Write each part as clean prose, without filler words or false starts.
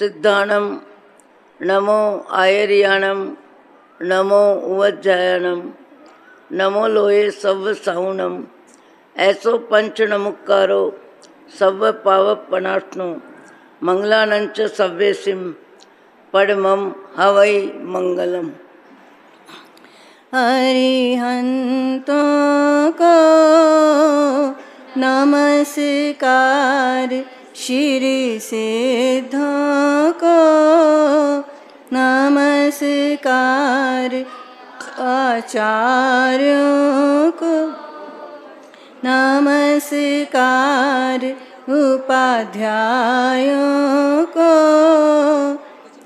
सिद्धाणम नमो आयर्याणम नमो उवज्जायणम नमो लोये सव साउणम ऐसो पंच नमुकारो सव पावपनाष्णो मंगलानंच सव्यसिम पड़मम हवै मंगलम। अरिहंतों को नमस्कार, श्री सिद्धों को नमस्कार, आचार्यों को नमस्कार, उपाध्यायों को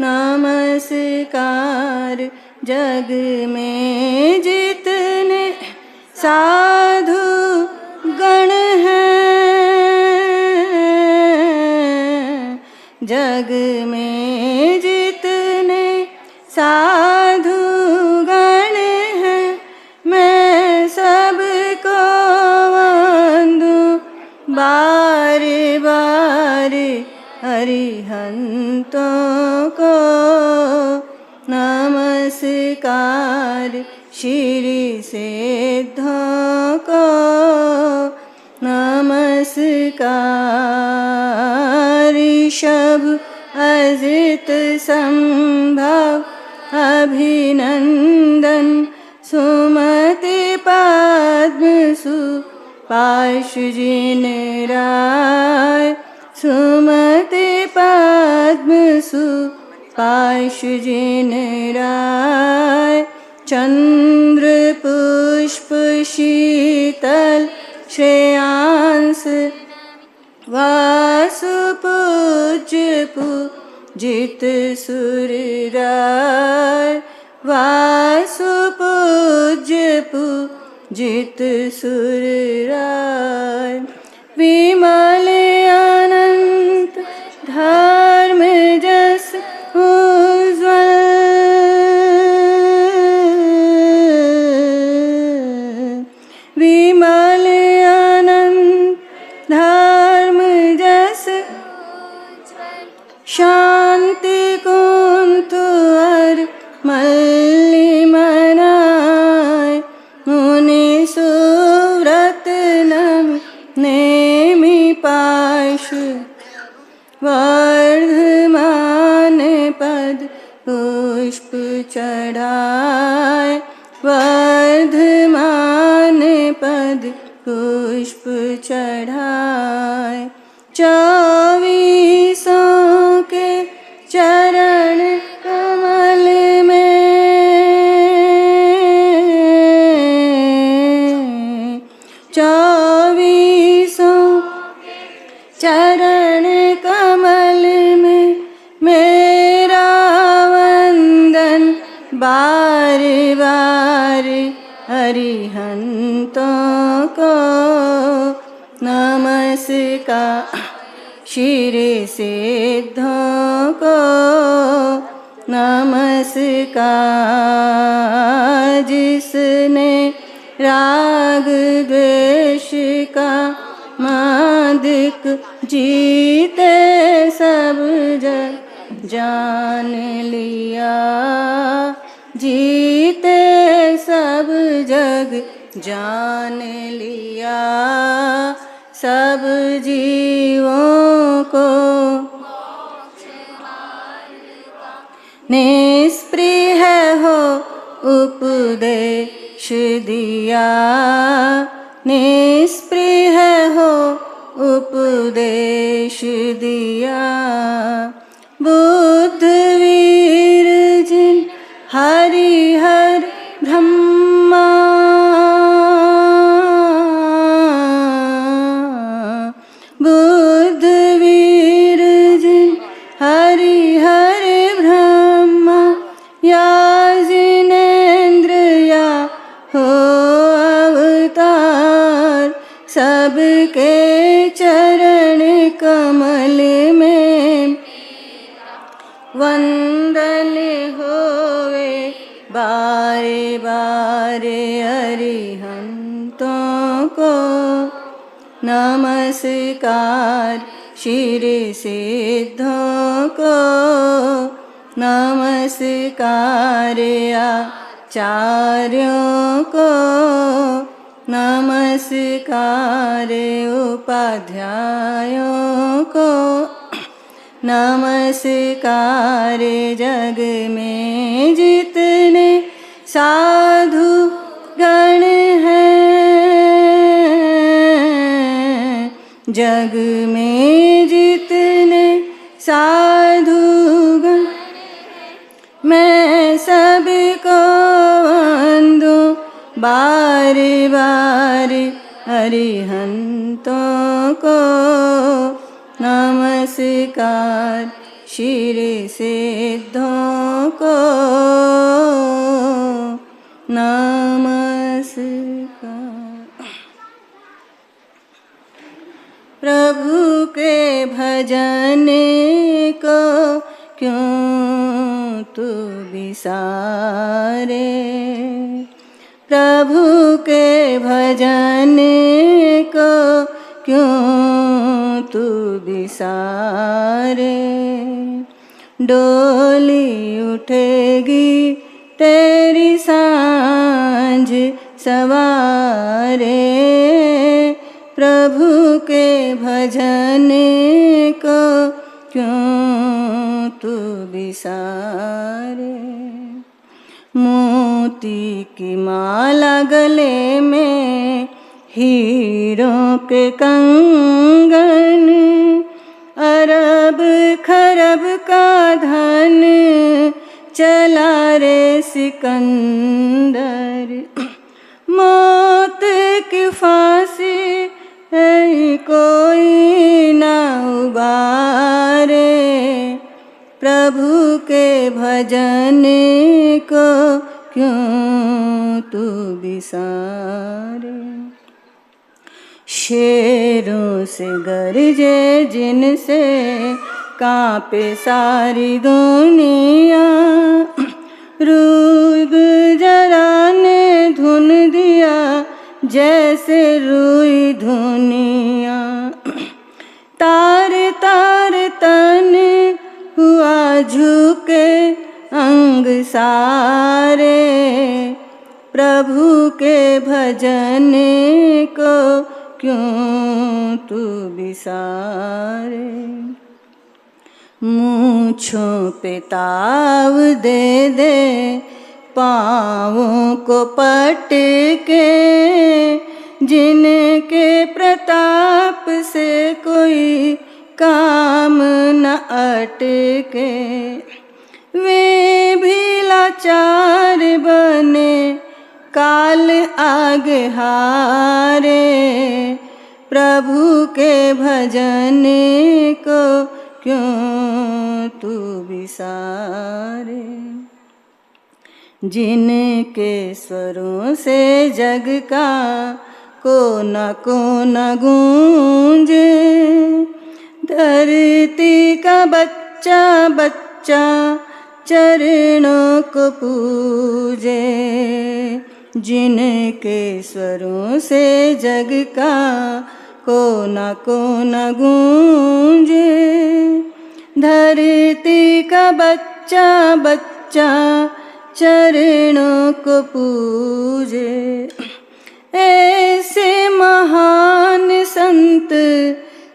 नमस्कार, जग में जितने साधु गण हैं, जग में जितने साधु गण हैं, मैं सबको वंदूं बार बार। अरिहंतों को नमस्कार, श्री सिद्धों को नमस्कार, ऋषभ अजित संभव अभिनंदन, सुमति पद्म सुपार्श्वजिन राय, सुमति पद्म सुपार्श्वजिन राय, चंद्र पुष्प शीतल श्रेयांस, वासु पूज्य पूजित सुर राय, वासु पूज्य पूजित सुर राय, विमल अनंत धर्म जस उज्ज्वल, विमल अनंत धर्म जस शांति कुंतु और मल्लिमनाय, मुनि सुव्रत नम नेमि पाशु, वर्धमान पद पुष्प चढ़ाए, वर्धमान पद पुष्प चढ़ाए, चौबीसों के चरण कमल में, चौबीसों चरण कमल में मेरा वंदन बार बार। अरिहंतों को नमस्कार, श्री सिद्धों को नमस्कार, जिसने राग द्वेष का मादिक जीते सब जग जान लिया, जीते सब जग जान लिया, सब जीवों को निष्प्रिय हो उपदेश दिया, निष्प्रिय हो उपदेश दिया, बुद्ध वीर जिन हरिहर ब्रह्मा, बुद्ध वीर जिन हरिहर ब्रह्मा, या जिनेन्द्र या हो अवतार, सबके चरण कमल में वंदन होवे बारे बारे। अरिहंतों को नमस्कार, श्री सिद्धों को नमस्कार आचार्यों को, नमस्कार उपाध्यायों को, नमस्कार जग में जितने साधु गण हैं, जग में जितने साधु गण, मैं सबको वंदू बार बार, अरिहंतों को नमस्कार, श्री सिद्धों को नमस्कार। प्रभु के भजन को क्यों तू बिसारे, प्रभु के भजन को क्यों तू बिसारे। डोली उठेगी तेरी सांझ सवारे, प्रभु के भजन को क्यों तू बिसारे। मोती की माला गले में, हीरों के कंगन, अरब खरब का धन चला रे सिकंदर। मौत की फांसी है कोई ना उबारे, प्रभु के भजन को क्यों तू बिसारे। शेरों से गरजे जिनसे कांपे सारी दुनिया, रूद जरा ने धुन दिया जैसे रुई धुनिया। तार तार तन हुआ झुके अंग सारे, प्रभु के भजन को क्यों तू बिसारे। मूँछों पे ताव दे दे, पाँवों को पटके, जिनके प्रताप से कोई काम न अटके। वे भी लाचार बने काल आगे हारे, प्रभु के भजन को क्यों तू बिसारे। जिनके स्वरों से जग का कोना कोना गूंजे, धरती का बच्चा बच्चा चरणों को पूजे। जिनके स्वरों से जग का कोना कोना गूंजे, धरती का बच्चा बच्चा चरणों को पूजे। ऐसे महान संत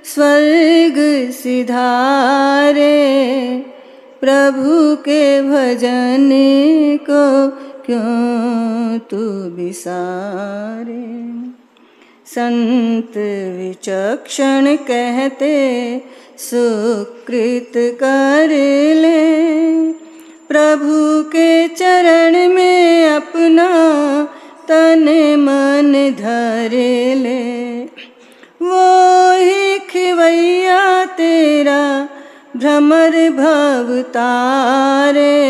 स्वर्ग सिधारे, प्रभु के भजन को क्यों तू बिसारे। संत विचक्षण कहते सुकृत कर ले, प्रभु के चरण में अपना तन मन धर ले। वो ही खिवैया तेरा भ्रमर भव तारे,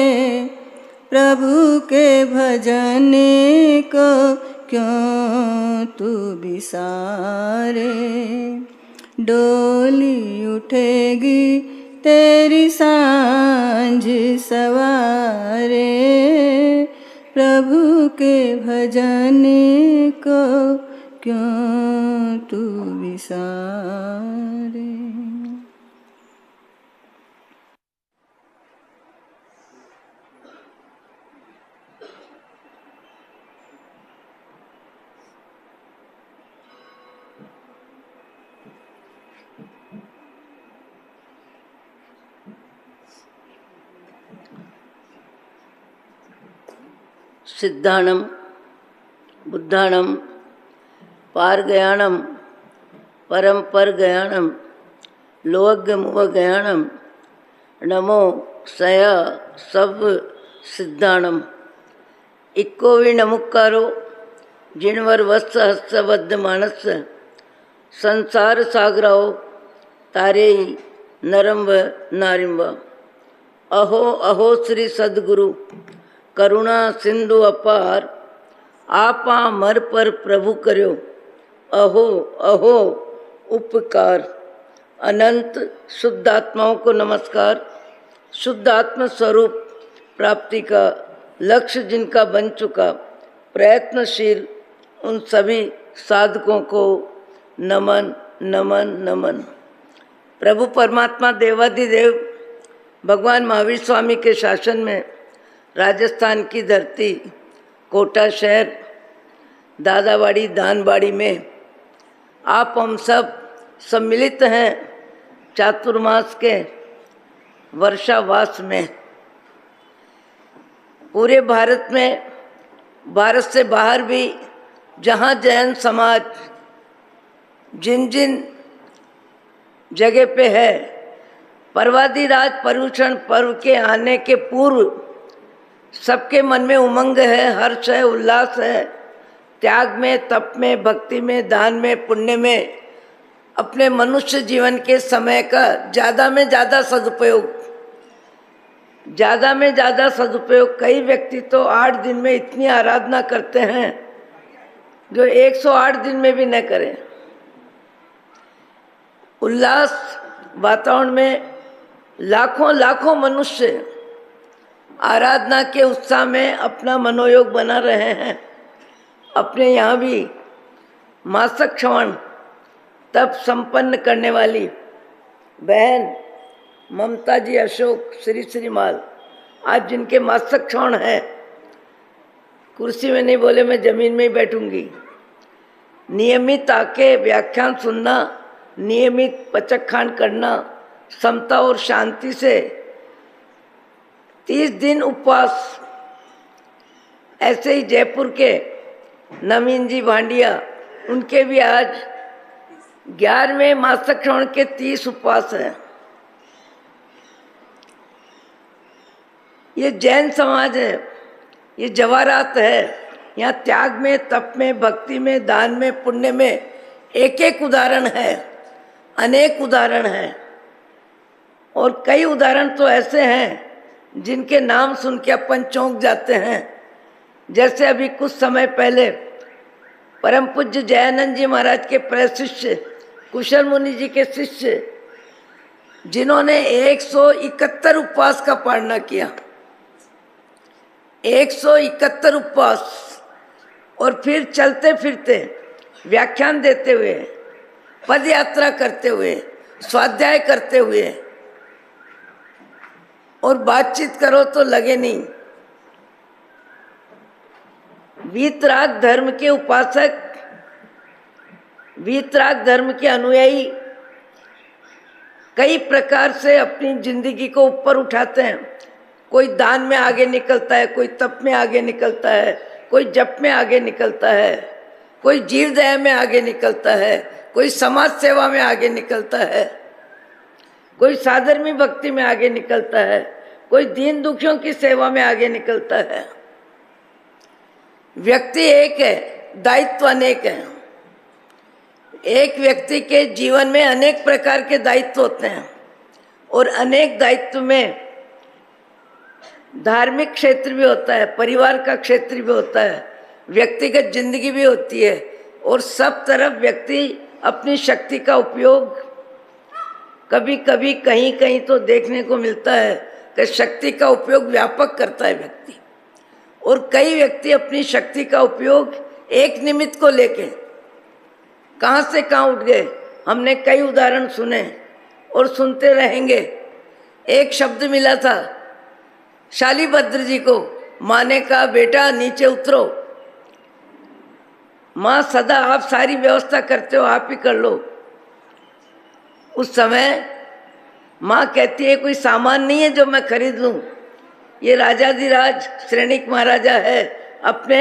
प्रभु के भजन को क्यों तू बिसारे। डोली उठेगी तेरी सांझ सवारे, प्रभु के भजन को क्यों तू बिसारे। सिद्धाणम बुद्धाणम पारगयाणम परम पर गयाणम लोअग्य मुव गयाणम नमो सया सब सिद्धाणम। इक्को भी नमुकारो जिनवर वत्स हस्त बद्ध मानस संसार सागराओ तारे नरम व नारिम व। अहो अहो श्री सद्गुरु करुणा सिंधु अपार आपा मर पर प्रभु कर्यो अहो अहो उपकार। अनंत शुद्ध आत्माओं को नमस्कार। शुद्ध आत्म स्वरूप प्राप्ति का लक्ष्य जिनका बन चुका प्रयत्नशील उन सभी साधकों को नमन नमन नमन। प्रभु परमात्मा देवाधिदेव भगवान महावीर स्वामी के शासन में राजस्थान की धरती कोटा शहर दादावाड़ी दानबाड़ी में आप हम सब सम्मिलित हैं चातुर्मास के वर्षावास में। पूरे भारत में, भारत से बाहर भी जहाँ जैन समाज जिन जिन जगह पे है, पर्वादिराज पर्युषण पर्व के आने के पूर्व सबके मन में उमंग है, हर्ष है, उल्लास है। त्याग में, तप में, भक्ति में, दान में, पुण्य में अपने मनुष्य जीवन के समय का ज़्यादा में ज़्यादा सदुपयोग, ज़्यादा में ज़्यादा सदुपयोग। कई व्यक्ति तो 8 दिन में इतनी आराधना करते हैं जो 108 दिन में भी न करें। उल्लास वातावरण में लाखों लाखों मनुष्य आराधना के उत्साह में अपना मनोयोग बना रहे हैं। अपने यहाँ भी मासिक श्रवण तप संपन्न करने वाली बहन ममता जी अशोक श्री श्रीमाल, आज जिनके मासिक श्रवण है, कुर्सी में नहीं बोले मैं जमीन में ही बैठूंगी। नियमित आके व्याख्यान सुनना, नियमित पचक करना, समता और शांति से 30 दिन उपवास। ऐसे ही जयपुर के नवीन जी भांडिया, उनके भी आज 11वें मासिक श्रवण के 30 उपवास हैं। ये जैन समाज है, ये जवाहरात है। यहाँ त्याग में, तप में, भक्ति में, दान में, पुण्य में एक एक उदाहरण है, अनेक उदाहरण हैं। और कई उदाहरण तो ऐसे हैं जिनके नाम सुन के अपन चौंक जाते हैं। जैसे अभी कुछ समय पहले परम पूज्य जयानंद जी महाराज के प्रशिष्य कुशल मुनि जी के शिष्य, जिन्होंने 171 उपवास का पालना किया, 171 उपवास, और फिर चलते फिरते व्याख्यान देते हुए, पद यात्रा करते हुए, स्वाध्याय करते हुए, और बातचीत करो तो लगे नहीं। वीतराग धर्म के उपासक, वीतराग धर्म के अनुयायी कई प्रकार से अपनी जिंदगी को ऊपर उठाते हैं। कोई दान में आगे निकलता है, कोई तप में आगे निकलता है, कोई जप में आगे निकलता है, कोई जीव दया में आगे निकलता है, कोई समाज सेवा में आगे निकलता है, कोई साधर्मी भक्ति में आगे निकलता है, कोई दीन दुखियों की सेवा में आगे निकलता है। व्यक्ति एक है, दायित्व अनेक है। एक व्यक्ति के जीवन में अनेक प्रकार के दायित्व होते हैं, और अनेक दायित्व में धार्मिक क्षेत्र भी होता है, परिवार का क्षेत्र भी होता है, व्यक्तिगत जिंदगी भी होती है, और सब तरफ व्यक्ति अपनी शक्ति का उपयोग, कभी कभी कहीं कहीं तो देखने को मिलता है कि शक्ति का उपयोग व्यापक करता है व्यक्ति, और कई व्यक्ति अपनी शक्ति का उपयोग एक निमित्त को लेके कहाँ से कहाँ उठ गए। हमने कई उदाहरण सुने और सुनते रहेंगे। एक शब्द मिला था शालीभद्र जी को, माँ ने कहा बेटा नीचे उतरो, माँ सदा आप सारी व्यवस्था करते हो, आप ही कर लो। उस समय माँ कहती है कोई सामान नहीं है जो मैं खरीद लूँ, ये राजाधिराज श्रेणिक महाराजा है, अपने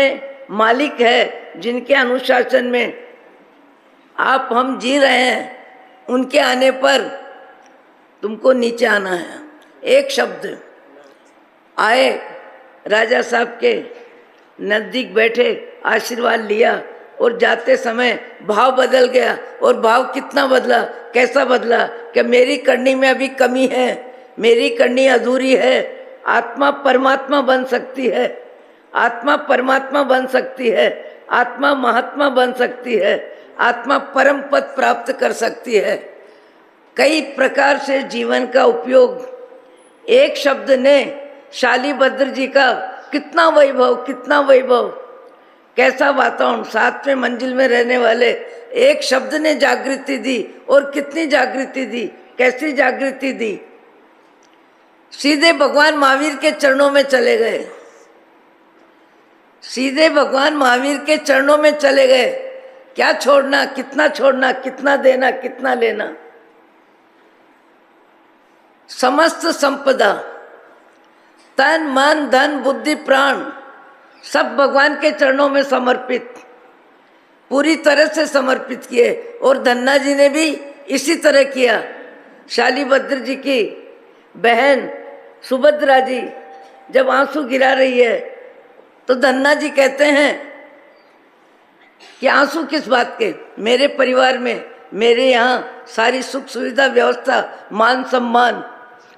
मालिक है, जिनके अनुशासन में आप हम जी रहे हैं, उनके आने पर तुमको नीचे आना है। एक शब्द आए, राजा साहब के नज़दीक बैठे, आशीर्वाद लिया और जाते समय भाव बदल गया। और भाव कितना बदला, कैसा बदला कि मेरी करनी में अभी कमी है, मेरी करनी अधूरी है। आत्मा परमात्मा बन सकती है, आत्मा परमात्मा बन सकती है, आत्मा महात्मा बन सकती है, आत्मा परम पद प्राप्त कर सकती है। कई प्रकार से जीवन का उपयोग एक शब्द ने, शालीभद्र जी का कितना वैभव, कितना वैभव, कैसा वातावरण, 7वें मंजिल में रहने वाले एक शब्द ने जागृति दी। और कितनी जागृति दी, कैसी जागृति दी, सीधे भगवान महावीर के चरणों में चले गए, सीधे भगवान महावीर के चरणों में चले गए। क्या छोड़ना, कितना छोड़ना, कितना देना, कितना लेना। समस्त संपदा, तन मन धन बुद्धि प्राण, सब भगवान के चरणों में समर्पित, पूरी तरह से समर्पित किए। और धन्ना जी ने भी इसी तरह किया। शालीभद्र जी की बहन सुभद्रा जी जब आंसू गिरा रही है तो धन्ना जी कहते हैं कि आंसू किस बात के, मेरे परिवार में, मेरे यहाँ सारी सुख सुविधा व्यवस्था मान सम्मान,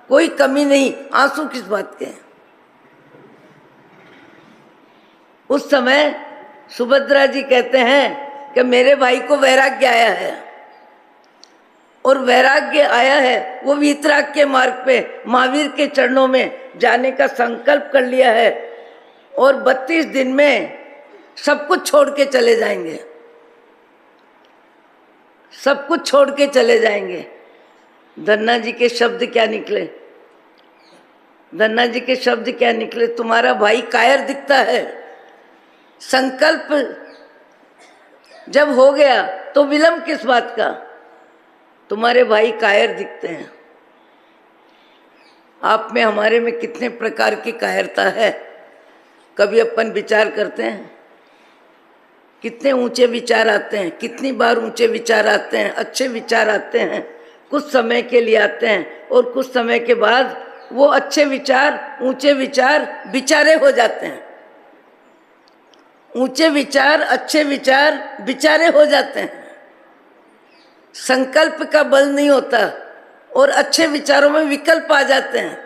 कोई कमी नहीं, आंसू किस बात के। उस समय सुभद्रा जी कहते हैं कि मेरे भाई को वैराग्य आया है, और वैराग्य आया है वो वीतराग के मार्ग पे महावीर के चरणों में जाने का संकल्प कर लिया है। और 32 दिन में सब कुछ छोड़ के चले जाएंगे, सब कुछ छोड़ के चले जाएंगे। धन्ना जी के शब्द क्या निकले, धन्ना जी के शब्द क्या निकले, तुम्हारा भाई कायर दिखता है, संकल्प जब हो गया तो विलंब किस बात का, तुम्हारे भाई कायर दिखते हैं। आप में, हमारे में कितने प्रकार की कायरता है। कभी अपन विचार करते हैं, कितने ऊंचे विचार आते हैं, कितनी बार ऊंचे विचार आते हैं, अच्छे विचार आते हैं, कुछ समय के लिए आते हैं, और कुछ समय के बाद वो अच्छे विचार, ऊंचे विचार बिचारे हो जाते हैं। ऊंचे विचार, अच्छे विचार बिचारे हो जाते हैं। संकल्प का बल नहीं होता, और अच्छे विचारों में विकल्प आ जाते हैं।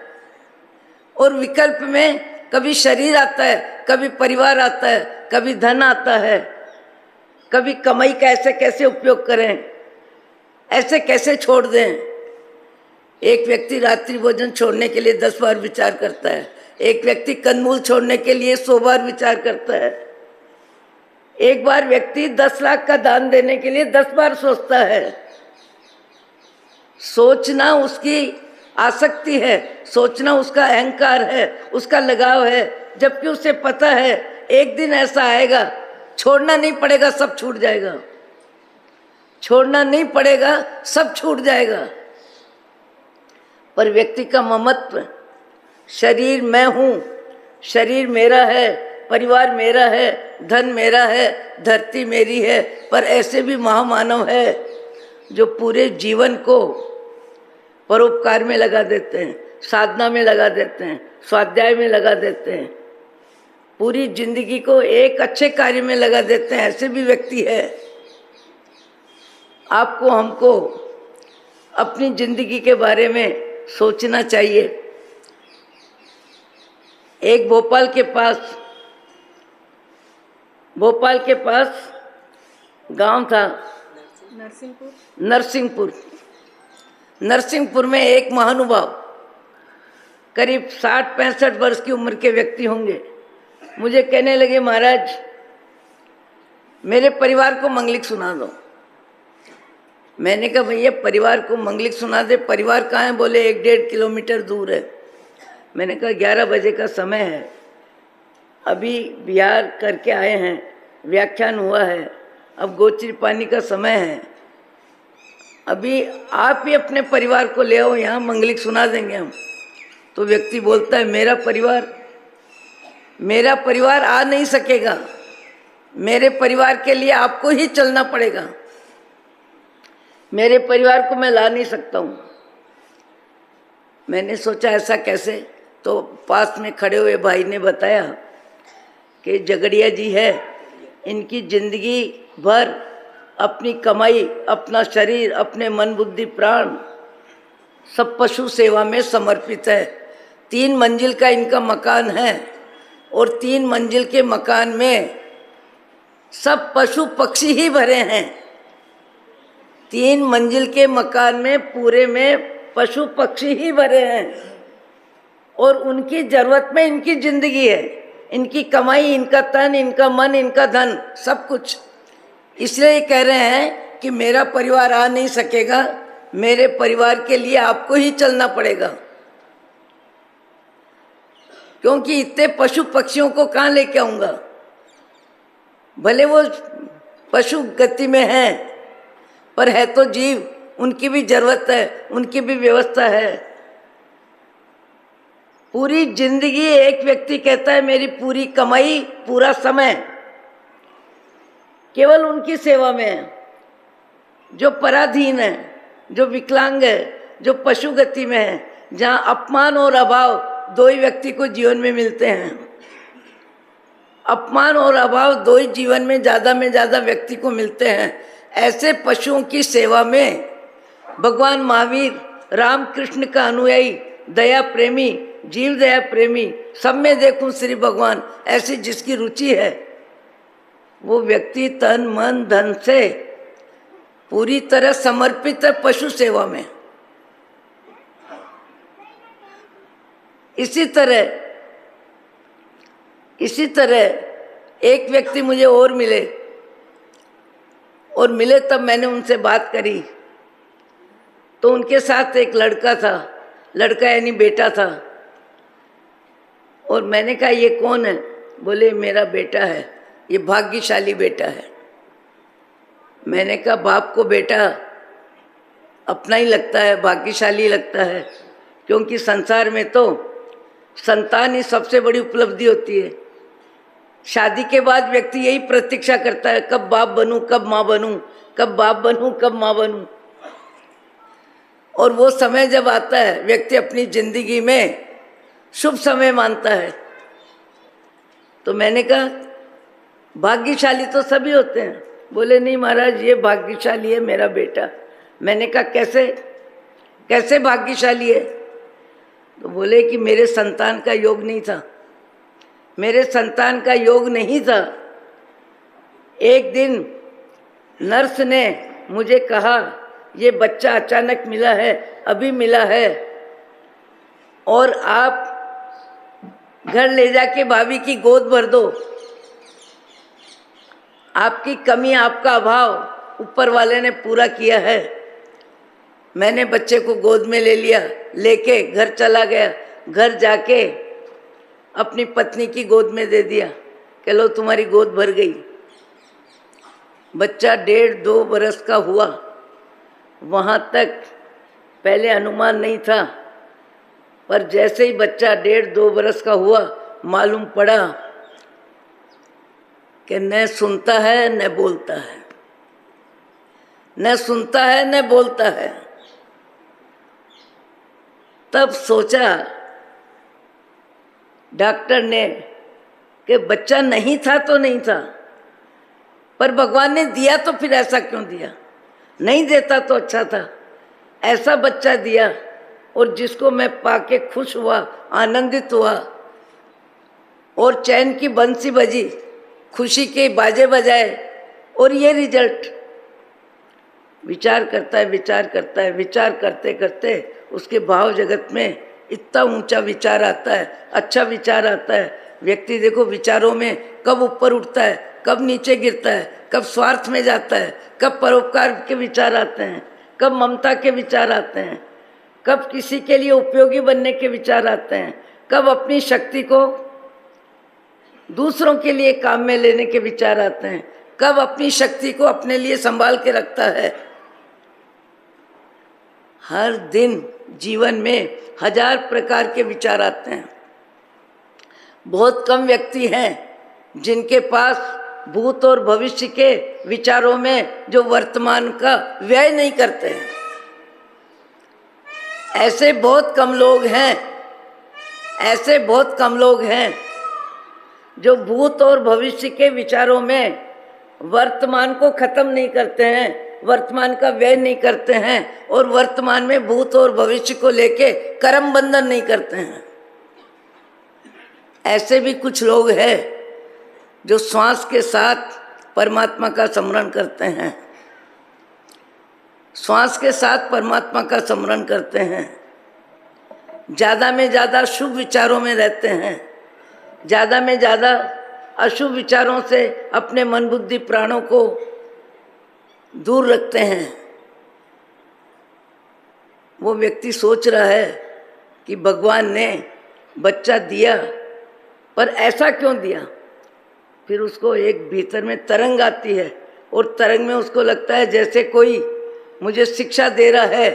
और विकल्प में कभी शरीर आता है, कभी परिवार आता है, कभी धन आता है, कभी कमाई का ऐसे कैसे उपयोग करें, ऐसे कैसे छोड़ दें। एक व्यक्ति रात्रि भोजन छोड़ने के लिए 10 बार विचार करता है, एक व्यक्ति कंदमूल छोड़ने के लिए 100 बार विचार करता है, एक बार व्यक्ति 10 लाख का दान देने के लिए 10 बार सोचता है। सोचना उसकी आसक्ति है, सोचना उसका अहंकार है, उसका लगाव है, जबकि उसे पता है एक दिन ऐसा आएगा, छोड़ना नहीं पड़ेगा, सब छूट जाएगा, छोड़ना नहीं पड़ेगा, सब छूट जाएगा। पर व्यक्ति का ममत्व, शरीर मैं हूँ, शरीर मेरा है, परिवार मेरा है, धन मेरा है, धरती मेरी है। पर ऐसे भी महामानव है जो पूरे जीवन को परोपकार में लगा देते हैं, साधना में लगा देते हैं, स्वाध्याय में लगा देते हैं, पूरी जिंदगी को एक अच्छे कार्य में लगा देते हैं। ऐसे भी व्यक्ति है। आपको, हमको अपनी जिंदगी के बारे में सोचना चाहिए। एक भोपाल के पास गांव था, नरसिंहपुर में एक महानुभाव, करीब 60-65 वर्ष की उम्र के व्यक्ति होंगे, मुझे कहने लगे, महाराज मेरे परिवार को मंगलिक सुना दो। मैंने कहा, भैया परिवार को मंगलिक सुना दे, परिवार कहाँ है? बोले 1-1.5 किलोमीटर दूर है। मैंने कहा 11 बजे का समय है, अभी बिहार करके आए हैं, व्याख्यान हुआ है, अब गोचरी पानी का समय है, अभी आप ही अपने परिवार को ले आओ, यहाँ मंगलिक सुना देंगे हम। तो व्यक्ति बोलता है, मेरा परिवार मेरा परिवार आ नहीं सकेगा, मेरे परिवार के लिए आपको ही चलना पड़ेगा, मेरे परिवार को मैं ला नहीं सकता हूँ। मैंने सोचा ऐसा कैसे, तो पास में खड़े हुए भाई ने बताया कि झगड़िया जी है, इनकी जिंदगी भर अपनी कमाई, अपना शरीर, अपने मन बुद्धि प्राण सब पशु सेवा में समर्पित है। 3 मंजिल का इनका मकान है और 3 मंजिल के मकान में सब पशु पक्षी ही भरे हैं। 3 मंजिल के मकान में पूरे में पशु पक्षी ही भरे हैं और उनकी जरूरत में इनकी जिंदगी है, इनकी कमाई, इनका तन, इनका मन, इनका धन, सब कुछ। इसलिए ये कह रहे हैं कि मेरा परिवार आ नहीं सकेगा, मेरे परिवार के लिए आपको ही चलना पड़ेगा, क्योंकि इतने पशु पक्षियों को कहाँ लेके आऊँगा। भले वो पशु गति में हैं, पर है तो जीव, उनकी भी जरूरत है, उनकी भी व्यवस्था है। पूरी जिंदगी एक व्यक्ति कहता है मेरी पूरी कमाई, पूरा समय केवल उनकी सेवा में है, जो पराधीन है, जो विकलांग है, जो पशु गति में है, जहाँ अपमान और अभाव 2 ही व्यक्ति को जीवन में मिलते हैं। अपमान और अभाव 2 ही जीवन में ज़्यादा व्यक्ति को मिलते हैं। ऐसे पशुओं की सेवा में भगवान महावीर, राम कृष्ण का अनुयायी, दया प्रेमी, जीव दया प्रेमी, सब में देखूं श्री भगवान, ऐसी जिसकी रुचि है, वो व्यक्ति तन मन धन से पूरी तरह समर्पित है पशु सेवा में। इसी तरह एक व्यक्ति मुझे और मिले तब मैंने उनसे बात करी, तो उनके साथ एक लड़का था, लड़का यानी बेटा था, और मैंने कहा ये कौन है? बोले मेरा बेटा है, ये भाग्यशाली बेटा है। मैंने कहा बाप को बेटा अपना ही लगता है, भाग्यशाली लगता है, क्योंकि संसार में तो संतान ही सबसे बड़ी उपलब्धि होती है। शादी के बाद व्यक्ति यही प्रतीक्षा करता है, कब बाप बनूं, कब माँ बनूं, कब बाप बनूं, कब माँ बनूं। और वो समय जब आता है, व्यक्ति अपनी जिंदगी में शुभ समय मानता है। तो मैंने कहा भाग्यशाली तो सभी होते हैं। बोले नहीं महाराज, ये भाग्यशाली है मेरा बेटा। मैंने कहा कैसे भाग्यशाली है? तो बोले कि मेरे संतान का योग नहीं था, मेरे संतान का योग नहीं था। एक दिन नर्स ने मुझे कहा ये बच्चा अचानक मिला है, अभी मिला है, और आप घर ले जाके भाभी की गोद भर दो। आपकी कमी, आपका अभाव ऊपर वाले ने पूरा किया है। मैंने बच्चे को गोद में ले लिया, लेके घर चला गया। घर जाके अपनी पत्नी की गोद में दे दिया कि लो तुम्हारी गोद भर गई। बच्चा 1.5-2 बरस का हुआ। वहाँ तक पहले अनुमान नहीं था, पर जैसे ही बच्चा 1.5-2 बरस का हुआ, मालूम पड़ा कि न सुनता है न बोलता है, न सुनता है न बोलता है। तब सोचा डॉक्टर ने कि बच्चा नहीं था तो नहीं था, पर भगवान ने दिया तो फिर ऐसा क्यों दिया? नहीं देता तो अच्छा था। ऐसा बच्चा दिया और जिसको मैं पाके खुश हुआ, आनंदित हुआ, और चैन की बंसी बजी, खुशी के बाजे बजाए, और ये रिजल्ट। विचार करता है, विचार करते करते उसके भाव जगत में इतना ऊंचा विचार आता है, अच्छा विचार आता है। व्यक्ति देखो विचारों में कब ऊपर उठता है, कब नीचे गिरता है, कब स्वार्थ में जाता है, कब परोपकार के विचार आते हैं, कब ममता के विचार आते हैं, कब किसी के लिए उपयोगी बनने के विचार आते हैं, कब अपनी शक्ति को दूसरों के लिए काम में लेने के विचार आते हैं, कब अपनी शक्ति को अपने लिए संभाल के रखता है। हर दिन जीवन में 1000 प्रकार के विचार आते हैं। बहुत कम व्यक्ति हैं जिनके पास भूत और भविष्य के विचारों में जो वर्तमान का व्यय नहीं करते हैं। ऐसे बहुत कम लोग हैं, ऐसे बहुत कम लोग हैं जो भूत और भविष्य के विचारों में वर्तमान को खत्म नहीं करते हैं, वर्तमान का व्यय नहीं करते हैं और वर्तमान में भूत और भविष्य को लेके कर्म बंधन नहीं करते हैं। ऐसे भी कुछ लोग हैं जो श्वास के साथ परमात्मा का स्मरण करते हैं, श्वास के साथ परमात्मा का स्मरण करते हैं, ज़्यादा में ज़्यादा शुभ विचारों में रहते हैं, ज़्यादा में ज़्यादा अशुभ विचारों से अपने मन बुद्धि प्राणों को दूर रखते हैं। वो व्यक्ति सोच रहा है कि भगवान ने बच्चा दिया, पर ऐसा क्यों दिया? फिर उसको एक भीतर में तरंग आती है और तरंग में उसको लगता है जैसे कोई मुझे शिक्षा दे रहा है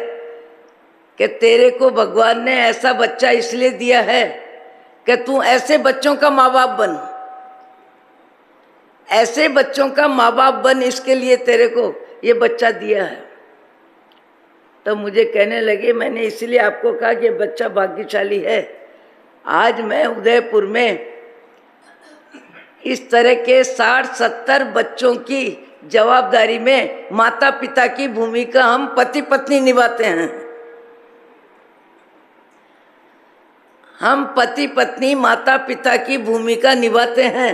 कि तेरे को भगवान ने ऐसा बच्चा इसलिए दिया है कि तू ऐसे बच्चों का माँ बाप बन, ऐसे बच्चों का माँ बाप बन, इसके लिए तेरे को ये बच्चा दिया है। तो मुझे कहने लगे, मैंने इसलिए आपको कहा कि बच्चा भाग्यशाली है। आज मैं उदयपुर में इस तरह के 60-70 बच्चों की जवाबदारी में माता पिता की भूमिका हम पति पत्नी निभाते हैं। हम पति पत्नी माता पिता की भूमिका निभाते हैं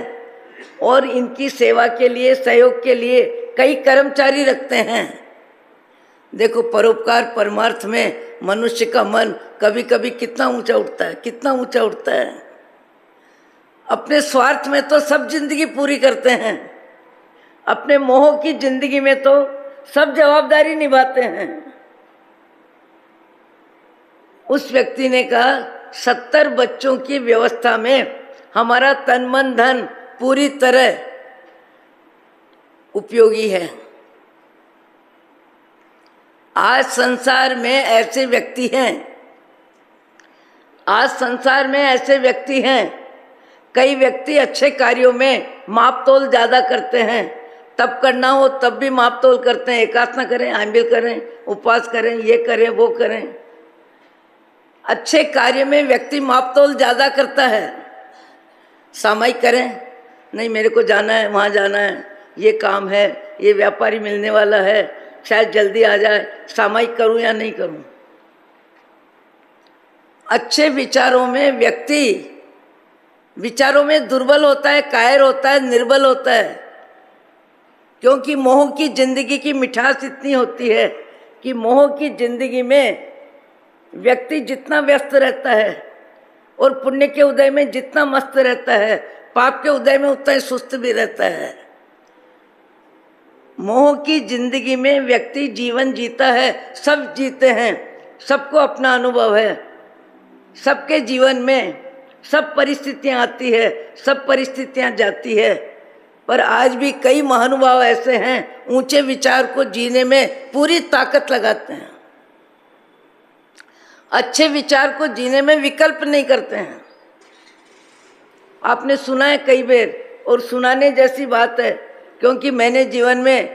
और इनकी सेवा के लिए, सहयोग के लिए कई कर्मचारी रखते हैं। देखो, परोपकार परमार्थ में मनुष्य का मन कभी कभी कितना ऊंचा उठता है, कितना ऊंचा उठता है। अपने स्वार्थ में तो सब जिंदगी पूरी करते हैं, अपने मोह की जिंदगी में तो सब जवाबदारी निभाते हैं। उस व्यक्ति ने कहा 70 बच्चों की व्यवस्था में हमारा तन मन धन पूरी तरह उपयोगी है। आज संसार में ऐसे व्यक्ति हैं, आज संसार में ऐसे व्यक्ति हैं, कई व्यक्ति अच्छे कार्यों में माप तोल ज़्यादा करते हैं, तब करना हो तब भी माप तोल करते हैं, एकादना करें, आंबिल करें, उपवास करें, ये करें, वो करें। अच्छे कार्य में व्यक्ति माप तोल ज़्यादा करता है। सामायिक करें, नहीं मेरे को जाना है, वहाँ जाना है, ये काम है, ये व्यापारी मिलने वाला है, शायद जल्दी आ जाए, सामायिक करूँ या नहीं करूँ। अच्छे विचारों में व्यक्ति विचारों में दुर्बल होता है, कायर होता है, निर्बल होता है, क्योंकि मोह की जिंदगी की मिठास इतनी होती है कि मोह की जिंदगी में व्यक्ति जितना व्यस्त रहता है और पुण्य के उदय में जितना मस्त रहता है, पाप के उदय में उतना ही सुस्त भी रहता है। मोह की जिंदगी में व्यक्ति जीवन जीता है, सब जीते हैं, सबको अपना अनुभव है, सबके जीवन में सब परिस्थितियां आती है, सब परिस्थितियां जाती है, पर आज भी कई महानुभाव ऐसे हैं ऊंचे विचार को जीने में पूरी ताकत लगाते हैं, अच्छे विचार को जीने में विकल्प नहीं करते हैं। आपने सुना है कई बार, और सुनाने जैसी बात है, क्योंकि मैंने जीवन में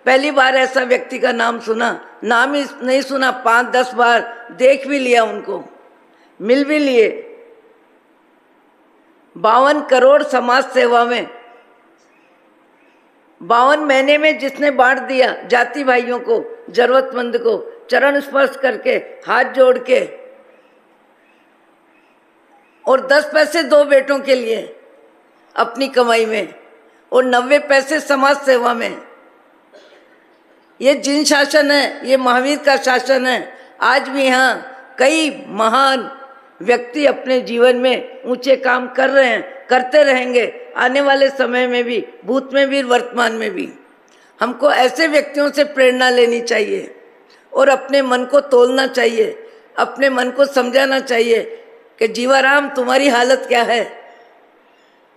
पहली बार ऐसा व्यक्ति का नाम सुना, नाम ही नहीं सुना, 5-10 बार देख भी लिया, उनको मिल भी लिए। 52 करोड़ समाज सेवा में 52 महीने में जिसने बांट दिया जाति भाइयों को, जरूरतमंद को, चरण स्पर्श करके, हाथ जोड़ के, और 10 पैसे 2 बेटों के लिए अपनी कमाई में, और 90 पैसे समाज सेवा में। ये जिन शासन है, ये महावीर का शासन है। आज भी यहाँ कई महान व्यक्ति अपने जीवन में ऊंचे काम कर रहे हैं, करते रहेंगे आने वाले समय में भी, भूत में भी, वर्तमान में भी। हमको ऐसे व्यक्तियों से प्रेरणा लेनी चाहिए और अपने मन को तोलना चाहिए, अपने मन को समझाना चाहिए कि जीवाराम तुम्हारी हालत क्या है,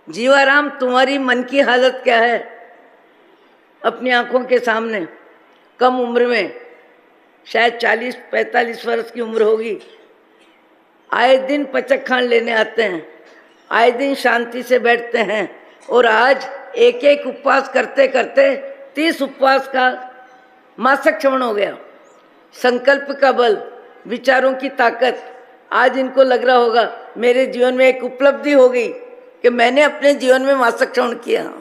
जीवाराम तुम्हारी मन की हालत क्या है। अपनी आंखों के सामने कम उम्र में, शायद 40-45 वर्ष की उम्र होगी, आए दिन पचक खान लेने आते हैं, आए दिन शांति से बैठते हैं, और आज एक एक उपवास करते करते 30 उपवास का मासिक श्रवण हो गया। संकल्प का बल, विचारों की ताकत, आज इनको लग रहा होगा मेरे जीवन में एक उपलब्धि हो गई कि मैंने अपने जीवन में मासिक श्रवण किया।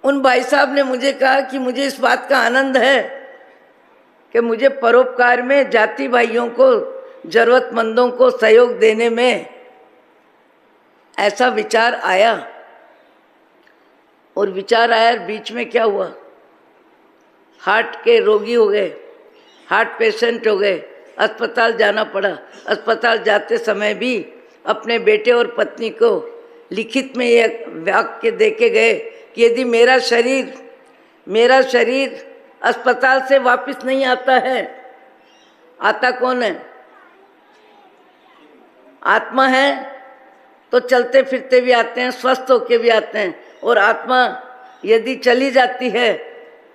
उन भाई साहब ने मुझे कहा कि मुझे इस बात का आनंद है कि मुझे परोपकार में, जाति भाइयों को, जरूरतमंदों को सहयोग देने में ऐसा विचार आया। और विचार आया, बीच में क्या हुआ, हार्ट के रोगी हो गए, हार्ट पेशेंट हो गए, अस्पताल जाना पड़ा। अस्पताल जाते समय भी अपने बेटे और पत्नी को लिखित में यह वाक्य दे के गए कि यदि मेरा शरीर अस्पताल से वापस नहीं आता है, आता कौन है? आत्मा है, तो चलते फिरते भी आते हैं, स्वस्थ होके भी आते हैं। और आत्मा यदि चली जाती है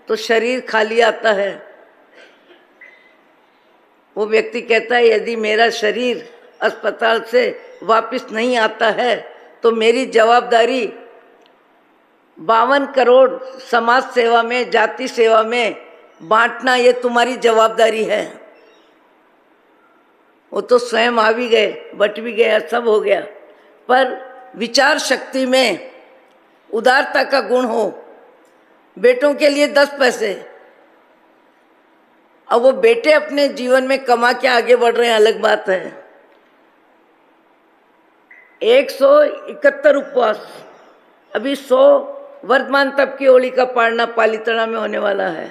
तो शरीर खाली आता है। वो व्यक्ति कहता है यदि मेरा शरीर अस्पताल से वापस नहीं आता है तो मेरी जवाबदारी 52 करोड़ समाज सेवा में, जाति सेवा में बांटना, ये तुम्हारी जवाबदारी है। वो तो स्वयं आ भी गए, बट भी गया, सब हो गया, पर विचार शक्ति में उदारता का गुण हो। बेटों के लिए 10 पैसे, अब वो बेटे अपने जीवन में कमा के आगे बढ़ रहे हैं, अलग बात है। 171 उपवास, अभी 100 वर्तमान तप की होली का पारना पालीताना में होने वाला है।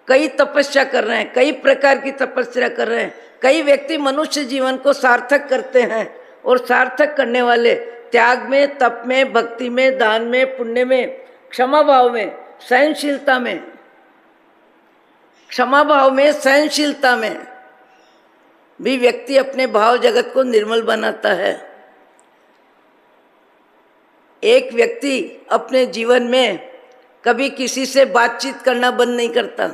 कई तपस्या कर रहे हैं, कई प्रकार की तपस्या कर रहे हैं। कई व्यक्ति मनुष्य जीवन को सार्थक करते हैं, और सार्थक करने वाले त्याग में, तप में, भक्ति में, दान में, पुण्य में, क्षमा भाव में, सहनशीलता में, क्षमा भाव में, सहनशीलता में भी व्यक्ति अपने भाव जगत को निर्मल बनाता है। एक व्यक्ति अपने जीवन में कभी किसी से बातचीत करना बंद नहीं करता।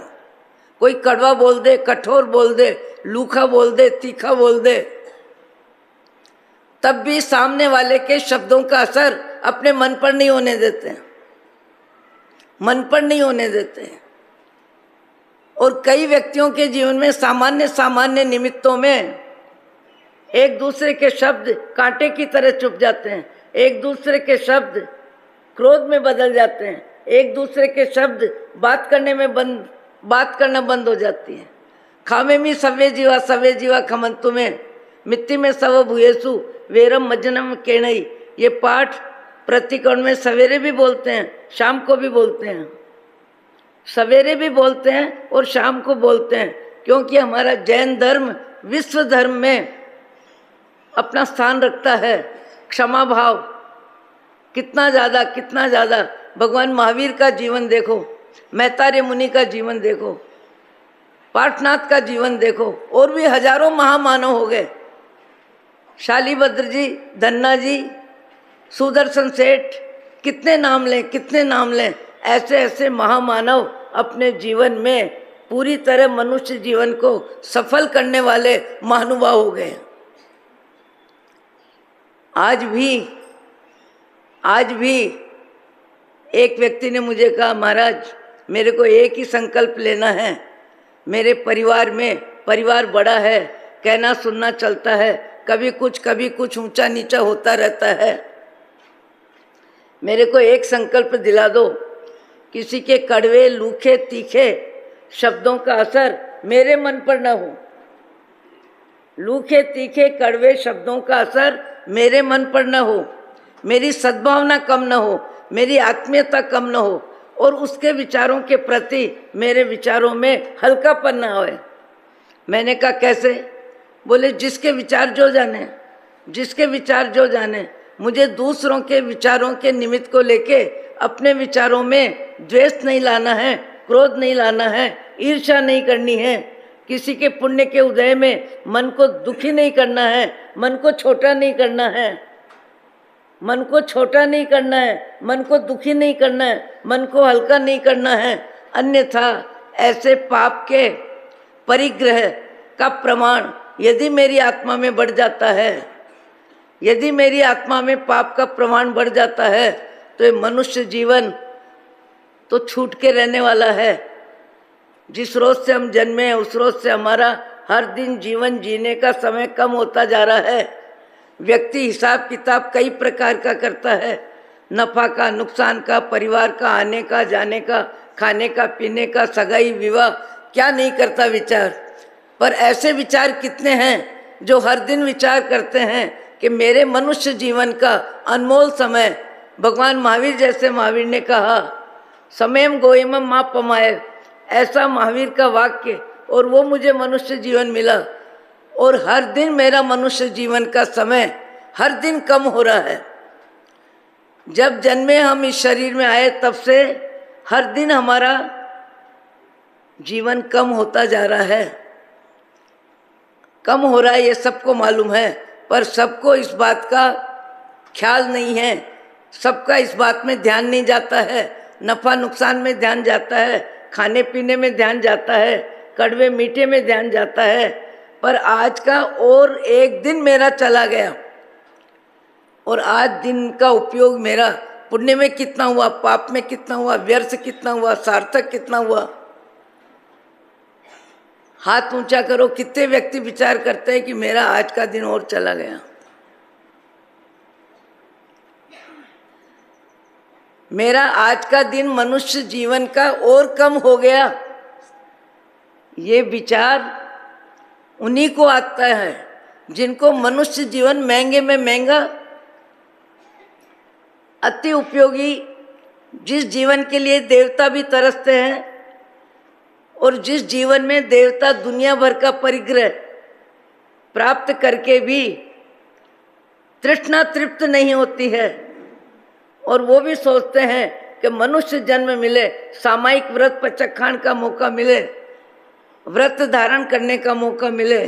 कोई कड़वा बोल दे, कठोर बोल दे, लूखा बोल दे, तीखा बोल दे, तब भी सामने वाले के शब्दों का असर अपने मन पर नहीं होने देते, मन पर नहीं होने देते। और कई व्यक्तियों के जीवन में सामान्य निमित्तों में एक दूसरे के शब्द कांटे की तरह चुभ जाते हैं, एक दूसरे के शब्द क्रोध में बदल जाते हैं, एक दूसरे के शब्द बात करना बंद हो जाती है। खामे में सवे जीवा खमंतु में मिट्टी में सव भूयेसु वेरम मज्जनम केणई, ये पाठ प्रतिकोण में सवेरे भी बोलते हैं, शाम को भी बोलते हैं। सवेरे भी बोलते हैं और शाम को बोलते हैं, क्योंकि हमारा जैन धर्म विश्व धर्म में अपना स्थान रखता है। क्षमा भाव कितना ज़्यादा। भगवान महावीर का जीवन देखो, मैतार्य मुनि का जीवन देखो, पार्थनाथ का जीवन देखो, और भी हजारों महामानव हो गए। शालीभद्र जी, धन्ना जी, सुदर्शन सेठ, कितने नाम लें। ऐसे ऐसे महामानव अपने जीवन में पूरी तरह मनुष्य जीवन को सफल करने वाले महानुभाव हो गए। आज भी एक व्यक्ति ने मुझे कहा, महाराज मेरे को एक ही संकल्प लेना है, मेरे परिवार में, परिवार बड़ा है, कहना सुनना चलता है, कभी कुछ ऊंचा नीचा होता रहता है, मेरे को एक संकल्प दिला दो, किसी के कड़वे, लूखे, तीखे शब्दों का असर मेरे मन पर न हो। लूखे, तीखे, कड़वे शब्दों का असर मेरे मन पर न हो, मेरी सद्भावना कम न हो, मेरी आत्मीयता कम न हो, और उसके विचारों के प्रति मेरे विचारों में हल्कापन न होए। मैंने कहा कैसे? बोले जिसके विचार जो जाने। मुझे दूसरों के विचारों के निमित्त को लेके अपने विचारों में द्वेष नहीं लाना है, क्रोध नहीं लाना है, ईर्ष्या नहीं करनी है, किसी के पुण्य के उदय में मन को दुखी नहीं करना है, मन को छोटा नहीं करना है, मन को दुखी नहीं करना है, मन को हल्का नहीं करना है। अन्यथा ऐसे पाप के परिग्रह का प्रमाण यदि मेरी आत्मा में बढ़ जाता है, यदि मेरी आत्मा में पाप का प्रमाण बढ़ जाता है तो ये मनुष्य जीवन तो छूट के रहने वाला है। जिस रोज से हम जन्मे हैं उस रोज से हमारा हर दिन जीवन जीने का समय कम होता जा रहा है। व्यक्ति हिसाब किताब कई प्रकार का करता है, नफा का, नुकसान का, परिवार का, आने का, जाने का, खाने का, पीने का, सगाई विवाह, क्या नहीं करता विचार। पर ऐसे विचार कितने हैं जो हर दिन विचार करते हैं कि मेरे मनुष्य जीवन का अनमोल समय, भगवान महावीर जैसे महावीर ने कहा समयम गोइमम मा पमाए, ऐसा महावीर का वाक्य, और वो मुझे मनुष्य जीवन मिला। और हर दिन मेरा मनुष्य जीवन का समय हर दिन कम हो रहा है। जब जन्मे हम इस शरीर में आए तब से हर दिन हमारा जीवन कम होता जा रहा है, कम हो रहा है, ये सबको मालूम है। पर सबको इस बात का ख्याल नहीं है, सबका इस बात में ध्यान नहीं जाता है। नफ़ा नुकसान में ध्यान जाता है, खाने पीने में ध्यान जाता है, कड़वे मीठे में ध्यान जाता है। पर आज का और एक दिन मेरा चला गया, और आज दिन का उपयोग मेरा पुण्य में कितना हुआ, पाप में कितना हुआ, व्यर्थ कितना हुआ, सार्थक कितना हुआ। हाथ ऊंचा करो, कितने व्यक्ति विचार करते हैं कि मेरा आज का दिन और चला गया। मेरा आज का दिन मनुष्य जीवन का और कम हो गया, ये विचार उन्हीं को आता है जिनको मनुष्य जीवन महंगे में महंगा, अति उपयोगी, जिस जीवन के लिए देवता भी तरसते हैं, और जिस जीवन में देवता दुनिया भर का परिग्रह प्राप्त करके भी तृष्णा तृप्त नहीं होती है, और वो भी सोचते हैं कि मनुष्य जन्म मिले, सामायिक व्रत पचखान का मौका मिले, व्रत धारण करने का मौका मिले।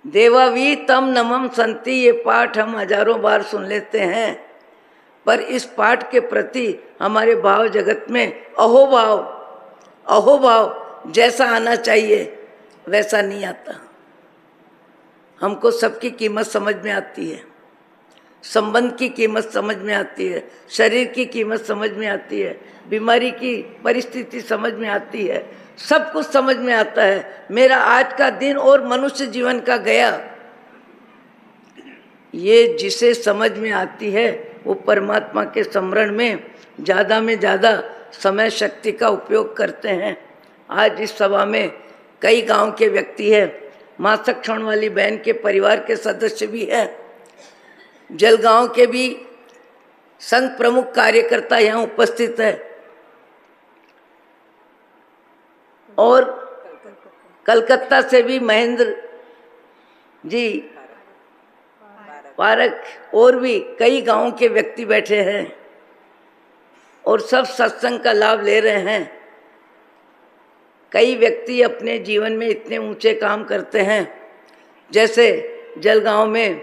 देवावी तम नमम संति, ये पाठ हम हजारों बार सुन लेते हैं, पर इस पाठ के प्रति हमारे भाव जगत में अहोभाव जैसा आना चाहिए वैसा नहीं आता। हमको सबकी कीमत समझ में आती है, संबंध की कीमत समझ में आती है, शरीर की कीमत समझ में आती है, बीमारी की परिस्थिति समझ में आती है, सब कुछ समझ में आता है। मेरा आज का दिन और मनुष्य जीवन का गया, ये जिसे समझ में आती है वो परमात्मा के स्मरण में ज़्यादा समय शक्ति का उपयोग करते हैं। आज इस सभा में कई गांव के व्यक्ति हैं, माँ सक्षण वाली बहन के परिवार के सदस्य भी हैं, जलगांव के भी संघ प्रमुख कार्यकर्ता यहाँ उपस्थित है, और कलकत्ता से भी महेंद्र जी पारक, और भी कई गांवों के व्यक्ति बैठे हैं, और सब सत्संग का लाभ ले रहे हैं। कई व्यक्ति अपने जीवन में इतने ऊंचे काम करते हैं, जैसे जलगांव में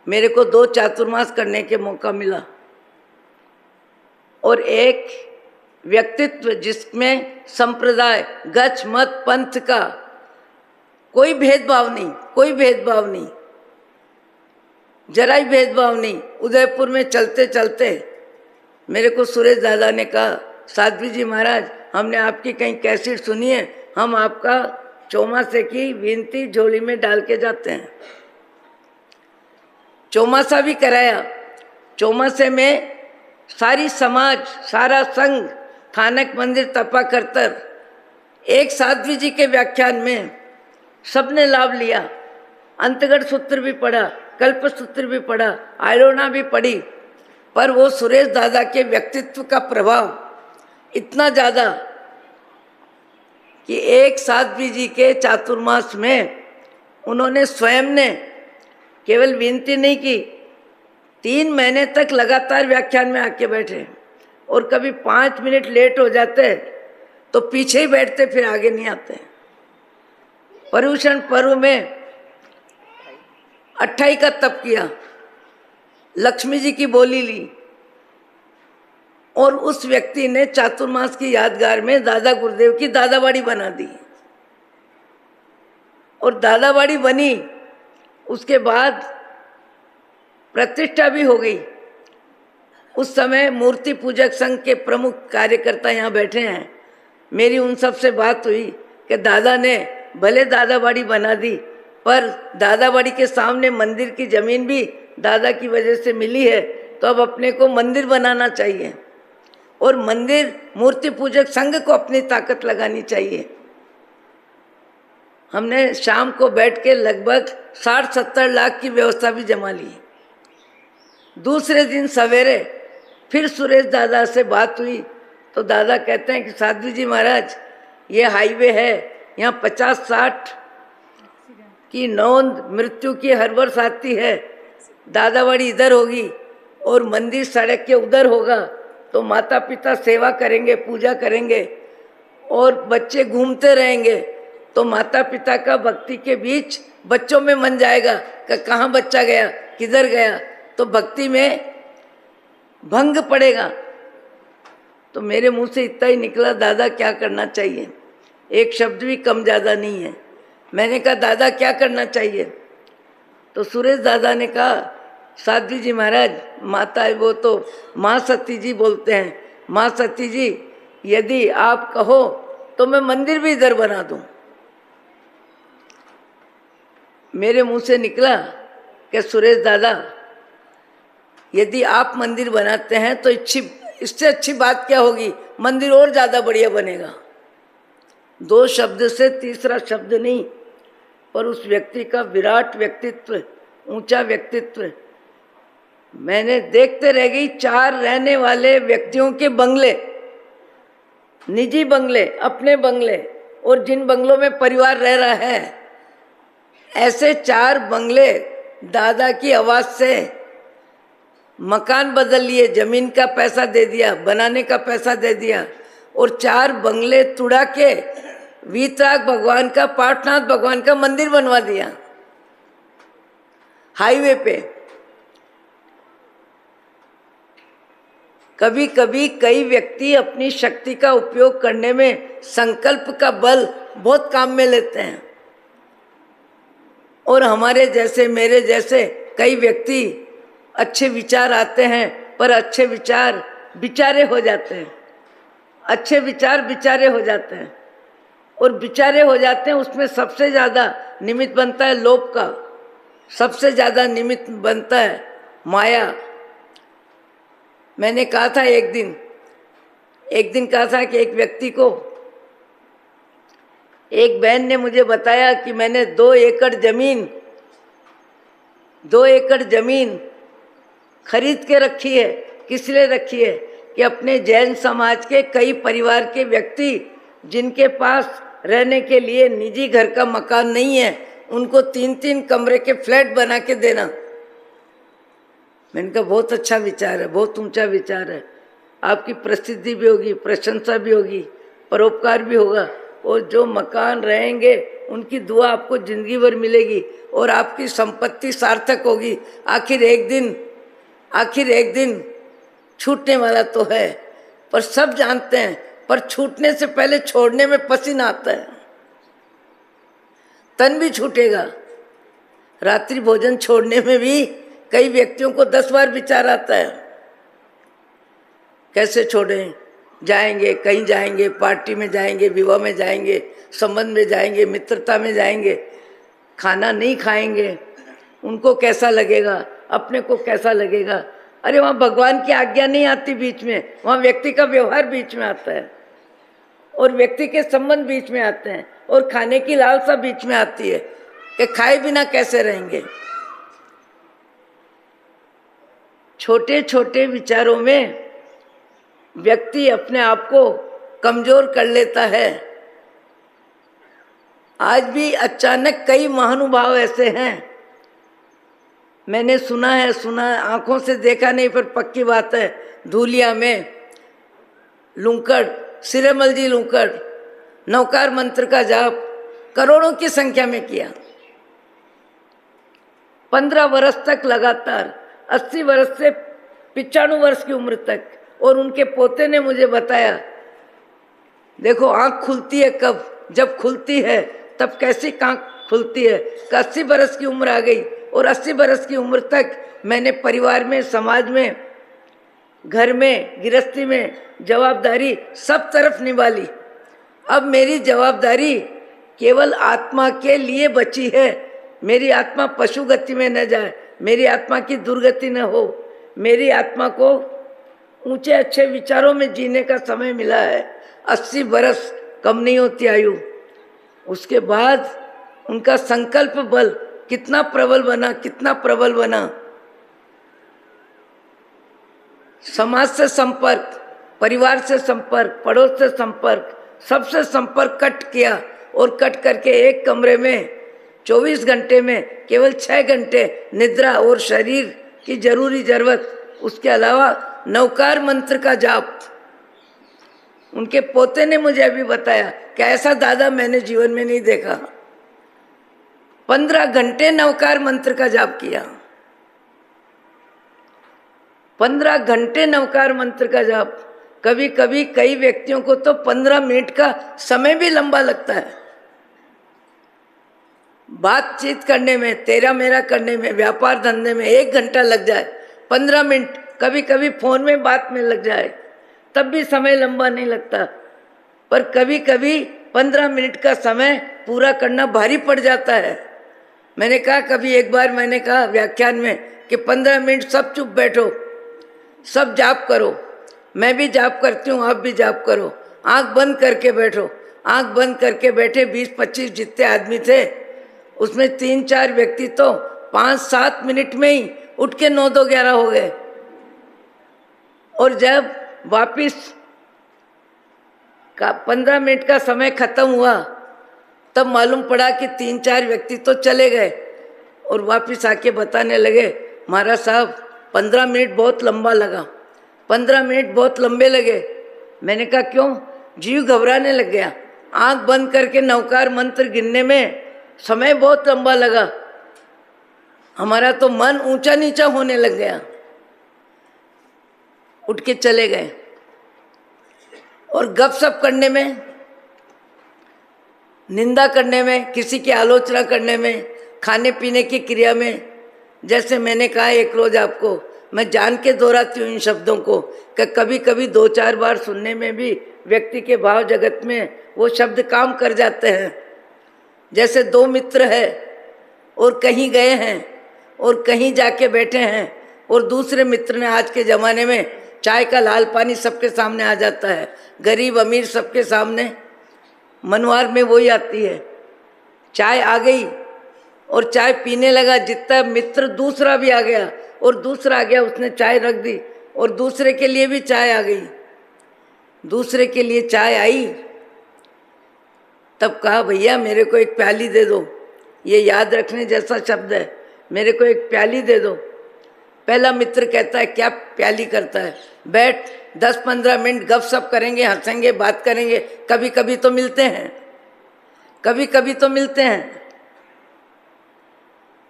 मेरे को 2 चातुर्मास करने के मौका मिला, और एक व्यक्तित्व जिसमें संप्रदाय, गच मत पंथ का कोई भेदभाव नहीं, जरा ही भेदभाव नहीं। उदयपुर में चलते चलते मेरे को सुरेश दादा ने कहा, साध्वी जी महाराज, हमने आपकी कहीं कैसेट सुनी है, हम आपका चौमासे की विनती झोली में डाल के जाते हैं। चौमासा भी कराया। चौमासे में सारी समाज, सारा संघ, थानक मंदिर तपा करतर, एक साध्वी जी के व्याख्यान में सबने लाभ लिया। अंतगढ़ सूत्र भी पढ़ा, कल्प सूत्र भी पढ़ा, आयरोना भी पढ़ी, पर वो सुरेश दादा के व्यक्तित्व का प्रभाव इतना ज़्यादा कि एक साध्वी जी के चातुर्मास में उन्होंने स्वयं ने केवल विनती नहीं की, 3 महीने तक लगातार व्याख्यान में आके बैठे, और कभी 5 मिनट लेट हो जाते तो पीछे ही बैठते, फिर आगे नहीं आते। पर्युषण पर्व में 28 का तप किया, लक्ष्मी जी की बोली ली, और उस व्यक्ति ने चातुर्मास की यादगार में दादा गुरुदेव की दादाबाड़ी बना दी। और दादाबाड़ी बनी उसके बाद प्रतिष्ठा भी हो गई। उस समय मूर्ति पूजक संघ के प्रमुख कार्यकर्ता यहाँ बैठे हैं। मेरी उन सब से बात हुई कि दादा ने भले दादाबाड़ी बना दी, पर दादाबाड़ी के सामने मंदिर की जमीन भी दादा की वजह से मिली है, तो अब अपने को मंदिर बनाना चाहिए और मंदिर मूर्ति पूजक संघ को अपनी ताकत लगानी चाहिए। हमने शाम को बैठ के लगभग 60-70 लाख की व्यवस्था भी जमा ली। दूसरे दिन सवेरे फिर सुरेश दादा से बात हुई तो दादा कहते हैं कि साध्वी जी महाराज, ये हाईवे है, यहाँ 50-60 की नौंद मृत्यु की हर वर्ष आती है। दादाबाड़ी इधर होगी और मंदिर सड़क के उधर होगा, तो माता पिता सेवा करेंगे, पूजा करेंगे और बच्चे घूमते रहेंगे, तो माता पिता का भक्ति के बीच बच्चों में मन जाएगा कि कहाँ बच्चा गया, किधर गया, तो भक्ति में भंग पड़ेगा। तो मेरे मुंह से इतना ही निकला, दादा क्या करना चाहिए? एक शब्द भी कम ज़्यादा नहीं है। मैंने कहा दादा क्या करना चाहिए? तो सुरेश दादा ने कहा, साध्वी जी महाराज, माता है वो तो माँ सती जी बोलते हैं, माँ सती जी यदि आप कहो तो मैं मंदिर भी इधर बना दूं। मेरे मुंह से निकला कि सुरेश दादा, यदि आप मंदिर बनाते हैं तो इससे अच्छी बात क्या होगी, मंदिर और ज़्यादा बढ़िया बनेगा। 2 शब्द से तीसरा शब्द नहीं, पर उस व्यक्ति का विराट व्यक्तित्व, ऊंचा व्यक्तित्व मैंने देखते रह गई। 4 रहने वाले व्यक्तियों के बंगले, निजी बंगले, अपने बंगले, और जिन बंगलों में परिवार रह रहा है, ऐसे 4 बंगले दादा की आवाज़ से मकान बदल लिए, जमीन का पैसा दे दिया, बनाने का पैसा दे दिया, और 4 बंगले तुड़ा के वीतराग भगवान का, पाटनाथ भगवान का मंदिर बनवा दिया हाईवे पे। कभी कभी कई व्यक्ति अपनी शक्ति का उपयोग करने में संकल्प का बल बहुत काम में लेते हैं, और हमारे जैसे, मेरे जैसे कई व्यक्ति अच्छे विचार आते हैं, पर अच्छे विचार बिचारे हो जाते हैं, अच्छे विचार बिचारे हो जाते हैं, और बिचारे हो जाते हैं। उसमें सबसे ज़्यादा निमित्त बनता है लोभ का, सबसे ज़्यादा निमित्त बनता है माया। मैंने कहा था एक दिन कहा था कि एक व्यक्ति को, एक बहन ने मुझे बताया कि मैंने 2 एकड़ जमीन खरीद के रखी है। किस लिए रखी है? कि अपने जैन समाज के कई परिवार के व्यक्ति जिनके पास रहने के लिए निजी घर का मकान नहीं है, उनको 3-3 कमरे के फ्लैट बना के देना। मैंने कहा बहुत अच्छा विचार है, बहुत ऊंचा विचार है। आपकी प्रसिद्धि भी होगी, प्रशंसा भी होगी, परोपकार भी होगा, और जो मकान रहेंगे उनकी दुआ आपको जिंदगी भर मिलेगी और आपकी संपत्ति सार्थक होगी। आखिर एक दिन छूटने वाला तो है, पर सब जानते हैं, पर छूटने से पहले छोड़ने में पसीना आता है। तन भी छूटेगा। रात्रि भोजन छोड़ने में भी कई व्यक्तियों को 10 बार विचार आता है, कैसे छोड़ें? जाएंगे, कहीं जाएंगे, पार्टी में जाएंगे, विवाह में जाएंगे, संबंध में जाएंगे, मित्रता में जाएंगे, खाना नहीं खाएंगे, उनको कैसा लगेगा, अपने को कैसा लगेगा। अरे वहाँ भगवान की आज्ञा नहीं आती बीच में, वहाँ व्यक्ति का व्यवहार बीच में आता है, और व्यक्ति के संबंध बीच में आते हैं, और खाने की लालसा बीच में आती है कि खाए बिना कैसे रहेंगे। छोटे छोटे विचारों में व्यक्ति अपने आप को कमजोर कर लेता है। आज भी अचानक कई महानुभाव ऐसे हैं, मैंने सुना है, आंखों से देखा नहीं, पर पक्की बात है। धूलिया में लुंकड़, सिरेमल जी लुंकड़, नौकार मंत्र का जाप करोड़ों की संख्या में किया, 15 वर्ष तक लगातार, 80 वर्ष से 95 वर्ष की उम्र तक। और उनके पोते ने मुझे बताया, देखो आँख खुलती है कब, जब खुलती है तब कैसी आँख खुलती है। 80 वर्ष की उम्र आ गई और 80 बरस की उम्र तक मैंने परिवार में, समाज में, घर में, गृहस्थी में जवाबदारी सब तरफ निभा ली। अब मेरी जवाबदारी केवल आत्मा के लिए बची है। मेरी आत्मा पशु गति में न जाए, मेरी आत्मा की दुर्गति न हो, मेरी आत्मा को ऊंचे अच्छे विचारों में जीने का समय मिला है। 80 बरस कम नहीं होती आयु। उसके बाद उनका संकल्प बल कितना प्रबल बना, कितना प्रबल बना। समाज से संपर्क, परिवार से संपर्क, पड़ोस से संपर्क, सबसे संपर्क कट किया और कट करके एक कमरे में 24 घंटे में केवल 6 घंटे निद्रा और शरीर की जरूरी जरूरत, उसके अलावा नवकार मंत्र का जाप। उनके पोते ने मुझे अभी बताया कि ऐसा दादा मैंने जीवन में नहीं देखा। 15 घंटे नवकार मंत्र का जाप किया, 15 घंटे नवकार मंत्र का जाप। कभी कभी कई व्यक्तियों को तो 15 मिनट का समय भी लंबा लगता है। बातचीत करने में, तेरा मेरा करने में, व्यापार धंधे में 1 घंटा लग जाए, 15 मिनट कभी कभी फोन में बात में लग जाए, तब भी समय लंबा नहीं लगता। पर कभी कभी 15 मिनट का समय पूरा करना भारी पड़ जाता है। मैंने कहा, कभी एक बार मैंने कहा व्याख्यान में कि 15 मिनट सब चुप बैठो, सब जाप करो। मैं भी जाप करती हूँ, आप भी जाप करो। आंख बंद करके बैठो। आंख बंद करके बैठे 20-25 जितने आदमी थे, उसमें 3-4 व्यक्ति तो 5-7 मिनट में ही उठ के 9-2-11 हो गए। और जब वापिस का 15 मिनट का समय खत्म हुआ, तब मालूम पड़ा कि 3-4 व्यक्ति तो चले गए और वापिस आके बताने लगे, महाराज साहब 15 मिनट बहुत लंबा लगा, 15 मिनट बहुत लंबे लगे। मैंने कहा क्यों? जीव घबराने लग गया। आंख बंद करके नवकार मंत्र गिनने में समय बहुत लंबा लगा। हमारा तो मन ऊंचा नीचा होने लग गया। उठ के चले गए। और गपशप करने में, निंदा करने में, किसी की आलोचना करने में, खाने पीने की क्रिया में, जैसे मैंने कहा एक रोज आपको, मैं जान के दोहराती हूँ इन शब्दों को कि कभी कभी 2-4 बार सुनने में भी व्यक्ति के भाव जगत में वो शब्द काम कर जाते हैं। जैसे 2 मित्र है और कहीं गए हैं और कहीं जाके बैठे हैं, और दूसरे मित्र ने, आज के ज़माने में चाय का लाल पानी सबके सामने आ जाता है, गरीब अमीर सबके सामने, मनवार में वही आती है। चाय आ गई और चाय पीने लगा, जितना मित्र दूसरा भी आ गया और दूसरा आ गया, उसने चाय रख दी और दूसरे के लिए भी चाय आ गई। दूसरे के लिए चाय आई, तब कहा भैया मेरे को एक प्याली दे दो। ये याद रखने जैसा शब्द है, मेरे को एक प्याली दे दो। पहला मित्र कहता है क्या प्याली करता है, बैठ 10-15 मिनट गपशप करेंगे, हंसेंगे, बात करेंगे, कभी कभी तो मिलते हैं, कभी कभी तो मिलते हैं।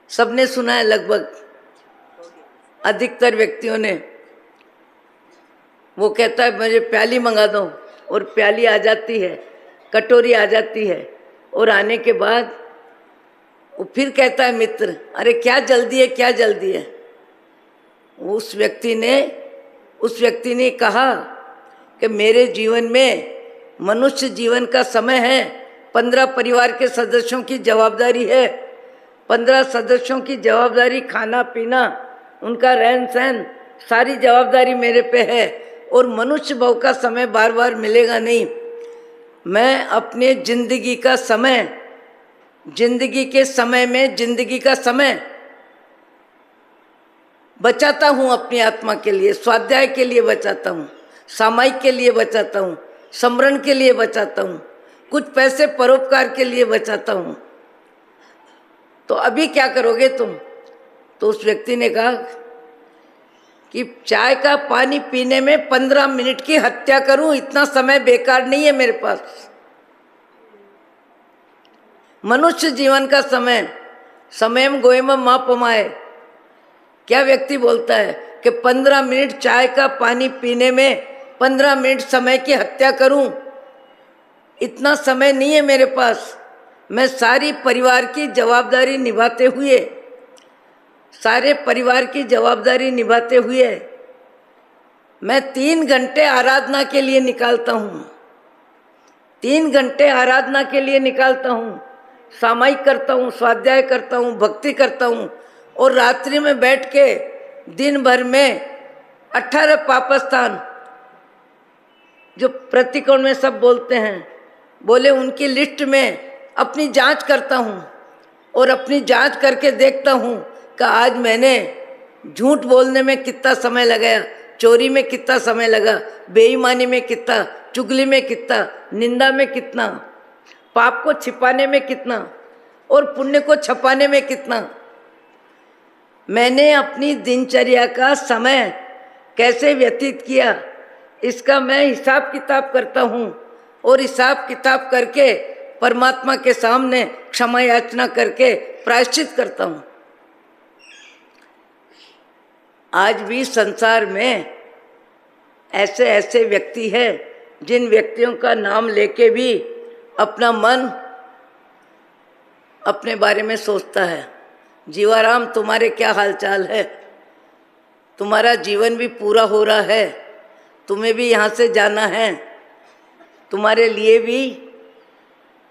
सबने सुना है, लगभग अधिकतर व्यक्तियों ने। वो कहता है मुझे प्याली मंगा दो, और प्याली आ जाती है, कटोरी आ जाती है, और आने के बाद वो फिर कहता है मित्र, अरे क्या जल्दी है, क्या जल्दी है। उस व्यक्ति ने कहा कि मेरे जीवन में, मनुष्य जीवन का समय है, 15 परिवार के सदस्यों की जवाबदारी है। 15 सदस्यों की जवाबदारी, खाना पीना, उनका रहन सहन, सारी जवाबदारी मेरे पे है। और मनुष्य भव का समय बार बार मिलेगा नहीं। मैं अपने जिंदगी का समय, जिंदगी के समय में जिंदगी का समय बचाता हूँ अपनी आत्मा के लिए, स्वाध्याय के लिए बचाता हूँ, सामायिक के लिए बचाता हूँ, स्मरण के लिए बचाता हूँ, कुछ पैसे परोपकार के लिए बचाता हूँ। तो अभी क्या करोगे तुम? तो उस व्यक्ति ने कहा कि चाय का पानी पीने में 15 मिनट की हत्या करूं, इतना समय बेकार नहीं है मेरे पास। मनुष्य जीवन का समय, समयम गोयम माँ पमाए। क्या व्यक्ति बोलता है कि 15 मिनट चाय का पानी पीने में 15 मिनट समय की हत्या करूं, इतना समय नहीं है मेरे पास। मैं सारी परिवार की जवाबदारी निभाते हुए सारे परिवार की जवाबदारी निभाते हुए मैं 3 घंटे आराधना के लिए निकालता हूँ। 3 घंटे आराधना के लिए निकालता हूँ। सामायिक करता हूँ, स्वाध्याय करता हूँ, भक्ति करता हूँ, और रात्रि में बैठ के दिन भर में 18 पापस्थान जो प्रतिकोण में सब बोलते हैं, बोले उनकी लिस्ट में अपनी जांच करता हूँ और अपनी जांच करके देखता हूँ कि आज मैंने झूठ बोलने में कितना समय लगाया, चोरी में कितना समय लगा, बेईमानी में कितना, चुगली में कितना, निंदा में कितना, पाप को छिपाने में कितना और पुण्य को छपाने में कितना। मैंने अपनी दिनचर्या का समय कैसे व्यतीत किया, इसका मैं हिसाब किताब करता हूँ और हिसाब किताब करके परमात्मा के सामने क्षमा याचना करके प्रायश्चित करता हूँ। आज भी संसार में ऐसे ऐसे व्यक्ति हैं जिन व्यक्तियों का नाम लेके भी अपना मन अपने बारे में सोचता है। जीवाराम, तुम्हारे क्या हालचाल है? तुम्हारा जीवन भी पूरा हो रहा है, तुम्हें भी यहाँ से जाना है, तुम्हारे लिए भी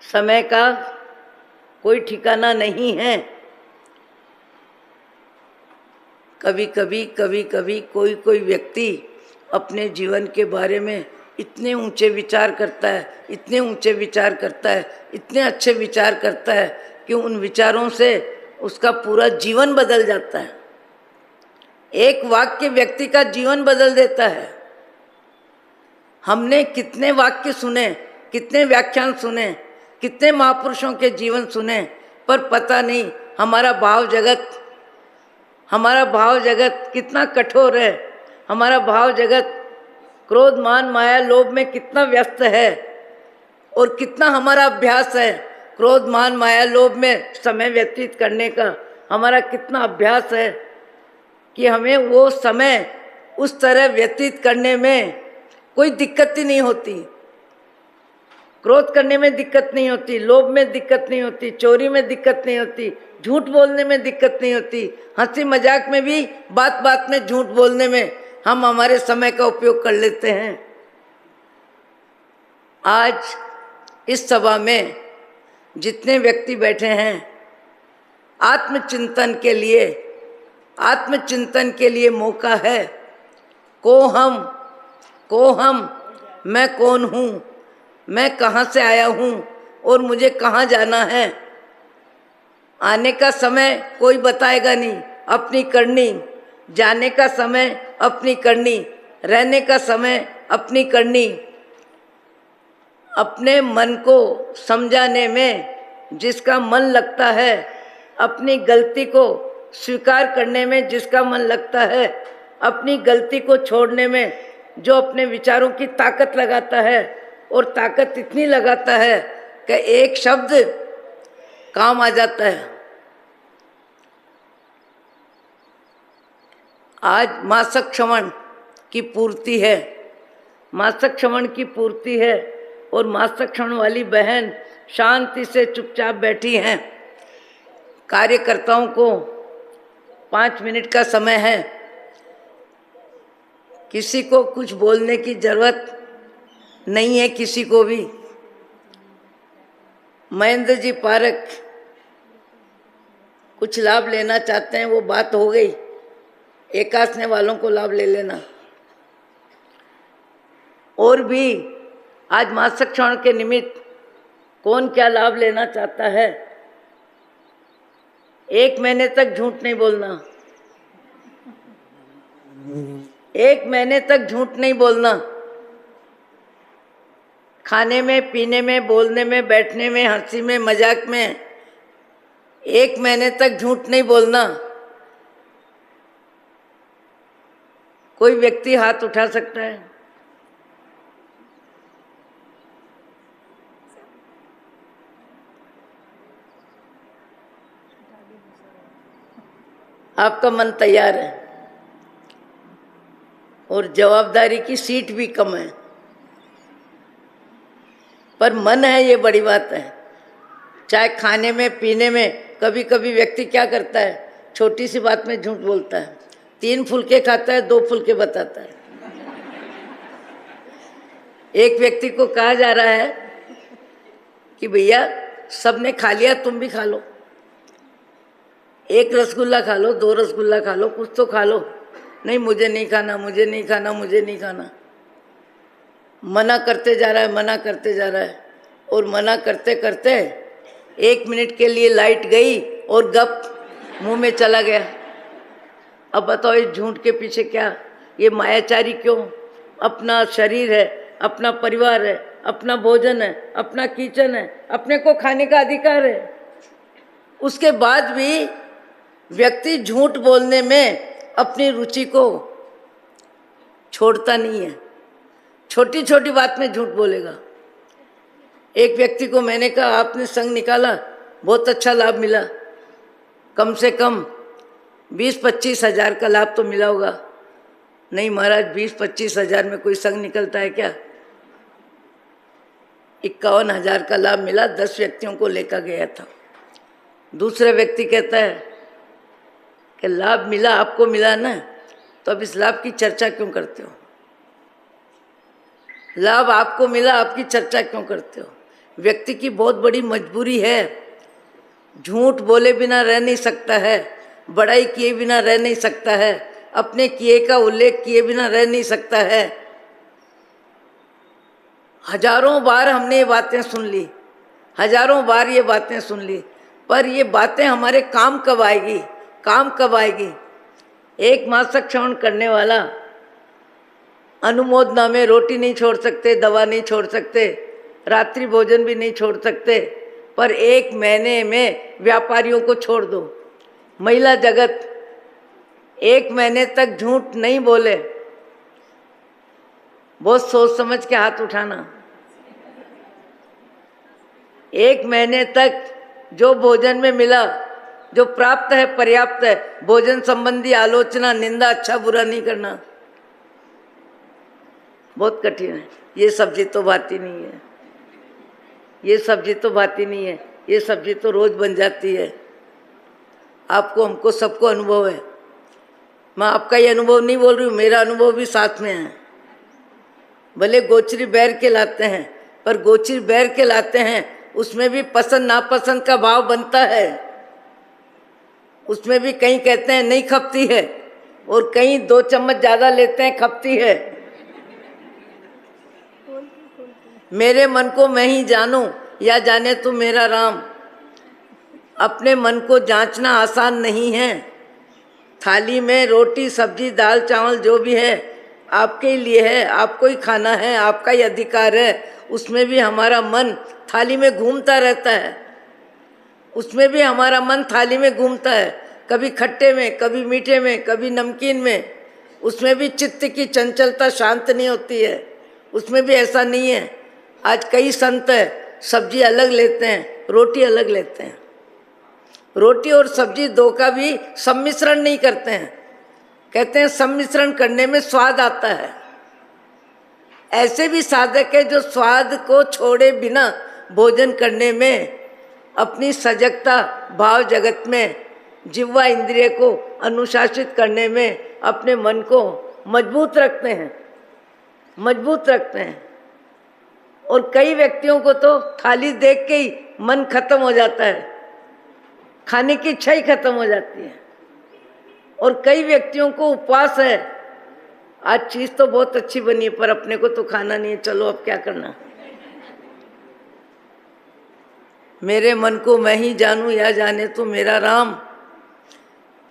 समय का कोई ठिकाना नहीं है। कभी कभी कोई व्यक्ति अपने जीवन के बारे में इतने ऊंचे विचार करता है, इतने ऊंचे विचार करता है, इतने अच्छे विचार करता है कि उन विचारों से उसका पूरा जीवन बदल जाता है। एक वाक्य व्यक्ति का जीवन बदल देता है। हमने कितने वाक्य सुने, कितने व्याख्यान सुने, कितने महापुरुषों के जीवन सुने, पर पता नहीं हमारा भाव जगत कितना कठोर है। हमारा भाव जगत क्रोध, मान, माया, लोभ में कितना व्यस्त है और कितना हमारा अभ्यास है। क्रोध, मान, माया, लोभ में समय व्यतीत करने का हमारा कितना अभ्यास है कि हमें वो समय उस तरह व्यतीत करने में कोई दिक्कत ही नहीं होती। क्रोध करने में दिक्कत नहीं होती, लोभ में दिक्कत नहीं होती, चोरी में दिक्कत नहीं होती, झूठ बोलने में दिक्कत नहीं होती, हंसी मजाक में भी बात बात में झूठ बोलने में हम हमारे समय का उपयोग कर लेते हैं। आज इस सभा में जितने व्यक्ति बैठे हैं, आत्मचिंतन के लिए मौका है। को हम, मैं कौन हूँ, मैं कहाँ से आया हूँ और मुझे कहाँ जाना है। आने का समय कोई बताएगा नहीं, अपनी करनी। जाने का समय अपनी करनी, रहने का समय अपनी करनी। अपने मन को समझाने में जिसका मन लगता है, अपनी गलती को स्वीकार करने में जिसका मन लगता है, अपनी गलती को छोड़ने में जो अपने विचारों की ताकत लगाता है, और ताकत इतनी लगाता है कि एक शब्द काम आ जाता है। आज मासिक श्रवण की पूर्ति है, मासिक श्रवण की पूर्ति है, और मासिक श्रवण वाली बहन शांति से चुपचाप बैठी हैं। कार्यकर्ताओं को 5 मिनट का समय है। किसी को कुछ बोलने की जरूरत नहीं है, किसी को भी। महेंद्र जी पारक कुछ लाभ लेना चाहते हैं, वो बात हो गई। एकासने वालों को लाभ ले लेना। और भी आज मासिक श्रवण के निमित्त कौन क्या लाभ लेना चाहता है? 1 महीने तक झूठ नहीं बोलना, 1 महीने तक झूठ नहीं बोलना। खाने में, पीने में, बोलने में, बैठने में, हंसी में, मजाक में 1 महीने तक झूठ नहीं बोलना। कोई व्यक्ति हाथ उठा सकता है? आपका मन तैयार है और जवाबदारी की सीट भी कम है, पर मन है, ये बड़ी बात है। चाहे खाने में, पीने में, कभी कभी व्यक्ति क्या करता है, छोटी सी बात में झूठ बोलता है, 3 फुलके खाता है, 2 फुलके बताता है। एक व्यक्ति को कहा जा रहा है कि भैया सबने खा लिया, तुम भी खा लो, 1 रसगुल्ला खा लो, 2 रसगुल्ला खा लो, कुछ तो खा लो। नहीं, मुझे नहीं खाना, मुझे नहीं खाना, मुझे नहीं खाना। मना करते जा रहा है, मना करते जा रहा है, और मना करते करते 1 मिनट के लिए लाइट गई और गप मुंह में चला गया। अब बताओ इस झूठ के पीछे क्या, ये मायाचारी क्यों? अपना शरीर है, अपना परिवार है, अपना भोजन है, अपना किचन है, अपने को खाने का अधिकार है। उसके बाद भी व्यक्ति झूठ बोलने में अपनी रुचि को छोड़ता नहीं है, छोटी छोटी बात में झूठ बोलेगा। एक व्यक्ति को मैंने कहा आपने संघ निकाला, बहुत अच्छा लाभ मिला, कम से कम 20-25 हज़ार का लाभ तो मिला होगा। नहीं महाराज, 20-25 हज़ार में कोई संघ निकलता है क्या? 51 हज़ार का लाभ मिला, 10 व्यक्तियों को लेकर गया था। दूसरा व्यक्ति कहता है कि लाभ मिला, आपको मिला ना, तो अब इस लाभ की चर्चा क्यों करते हो? लाभ आपको मिला, आपकी चर्चा क्यों करते हो? व्यक्ति की बहुत बड़ी मजबूरी है, झूठ बोले बिना रह नहीं सकता है, बड़ाई किए बिना रह नहीं सकता है, अपने किए का उल्लेख किए बिना रह नहीं सकता है। हजारों बार हमने ये बातें सुन ली, हजारों बार ये बातें सुन ली, पर ये बातें हमारे काम कब आएगी? काम कब आएगी? एक मासिक श्रवण करने वाला अनुमोदना में रोटी नहीं छोड़ सकते, दवा नहीं छोड़ सकते, रात्रि भोजन भी नहीं छोड़ सकते, पर 1 महीने में व्यापारियों को छोड़ दो। महिला जगत 1 महीने तक झूठ नहीं बोले, बहुत सोच समझ के हाथ उठाना। 1 महीने तक जो भोजन में मिला, जो प्राप्त है पर्याप्त है, भोजन संबंधी आलोचना, निंदा, अच्छा बुरा नहीं करना, बहुत कठिन है। ये सब्जी तो भाती नहीं है, ये सब्जी तो भाती नहीं है, ये सब्जी तो रोज बन जाती है। आपको, हमको, सबको अनुभव है। मैं आपका ये अनुभव नहीं बोल रही हूँ, मेरा अनुभव भी साथ में है। भले गोचरी बैर के लाते हैं, पर गोचरी बैर के लाते हैं, उसमें भी पसंद नापसंद का भाव बनता है। उसमें भी कहीं कहते हैं नहीं खपती है, और कहीं 2 चम्मच ज़्यादा लेते हैं, खपती है। मेरे मन को मैं ही जानूं, या जाने तू मेरा राम। अपने मन को जांचना आसान नहीं है। थाली में रोटी, सब्जी, दाल, चावल जो भी है आपके ही लिए है, आपको ही खाना है, आपका ही अधिकार है। उसमें भी हमारा मन थाली में घूमता रहता है, उसमें भी हमारा मन थाली में घूमता है, कभी खट्टे में, कभी मीठे में, कभी नमकीन में। उसमें भी चित्त की चंचलता शांत नहीं होती है, उसमें भी ऐसा नहीं है। आज कई संत है, सब्जी अलग लेते हैं, रोटी अलग लेते हैं, रोटी और सब्जी 2 का भी सम्मिश्रण नहीं करते हैं। कहते हैं सम्मिश्रण करने में स्वाद आता है। ऐसे भी साधक है जो स्वाद को छोड़े बिना भोजन करने में, अपनी सजगता भाव जगत में, जिह्वा इंद्रिय को अनुशासित करने में अपने मन को मजबूत रखते हैं, मजबूत रखते हैं। और कई व्यक्तियों को तो थाली देख के ही मन खत्म हो जाता है, खाने की इच्छा ही खत्म हो जाती है। और कई व्यक्तियों को उपवास है, आज चीज़ तो बहुत अच्छी बनी है पर अपने को तो खाना नहीं है, चलो अब क्या करना। मेरे मन को मैं ही जानूं, या जाने तो मेरा राम।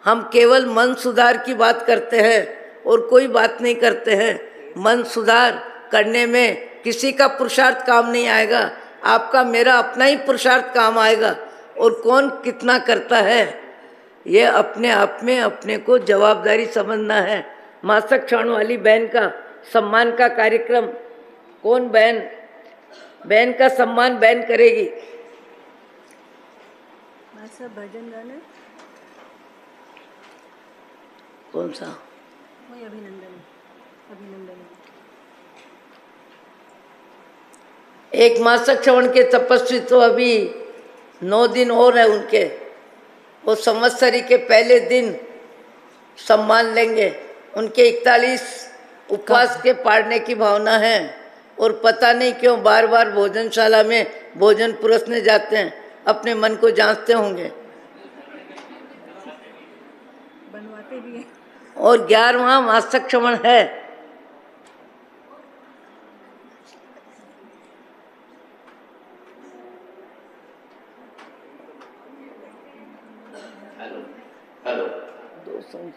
हम केवल मन सुधार की बात करते हैं और कोई बात नहीं करते हैं। मन सुधार करने में किसी का पुरुषार्थ काम नहीं आएगा, आपका मेरा अपना ही पुरुषार्थ काम आएगा। और कौन कितना करता है ये अपने आप में अपने को जवाबदारी समझना है। मासिक श्रवण वाली बहन का सम्मान का कार्यक्रम, कौन बहन का सम्मान बहन करेगी? भजन गाना कौन सा? वही अभिनंदन। एक मासिक श्रवण के तपस्वी तो अभी 9 दिन और है उनके, वो संवत्सरी के पहले दिन सम्मान लेंगे। उनके 41 उपवास के पाड़ने की भावना है और पता नहीं क्यों बार बार भोजनशाला में भोजन परोसने जाते हैं, अपने मन को जांचते होंगे। बनवाते भी हैं। और 11वां मासक श्रवण है।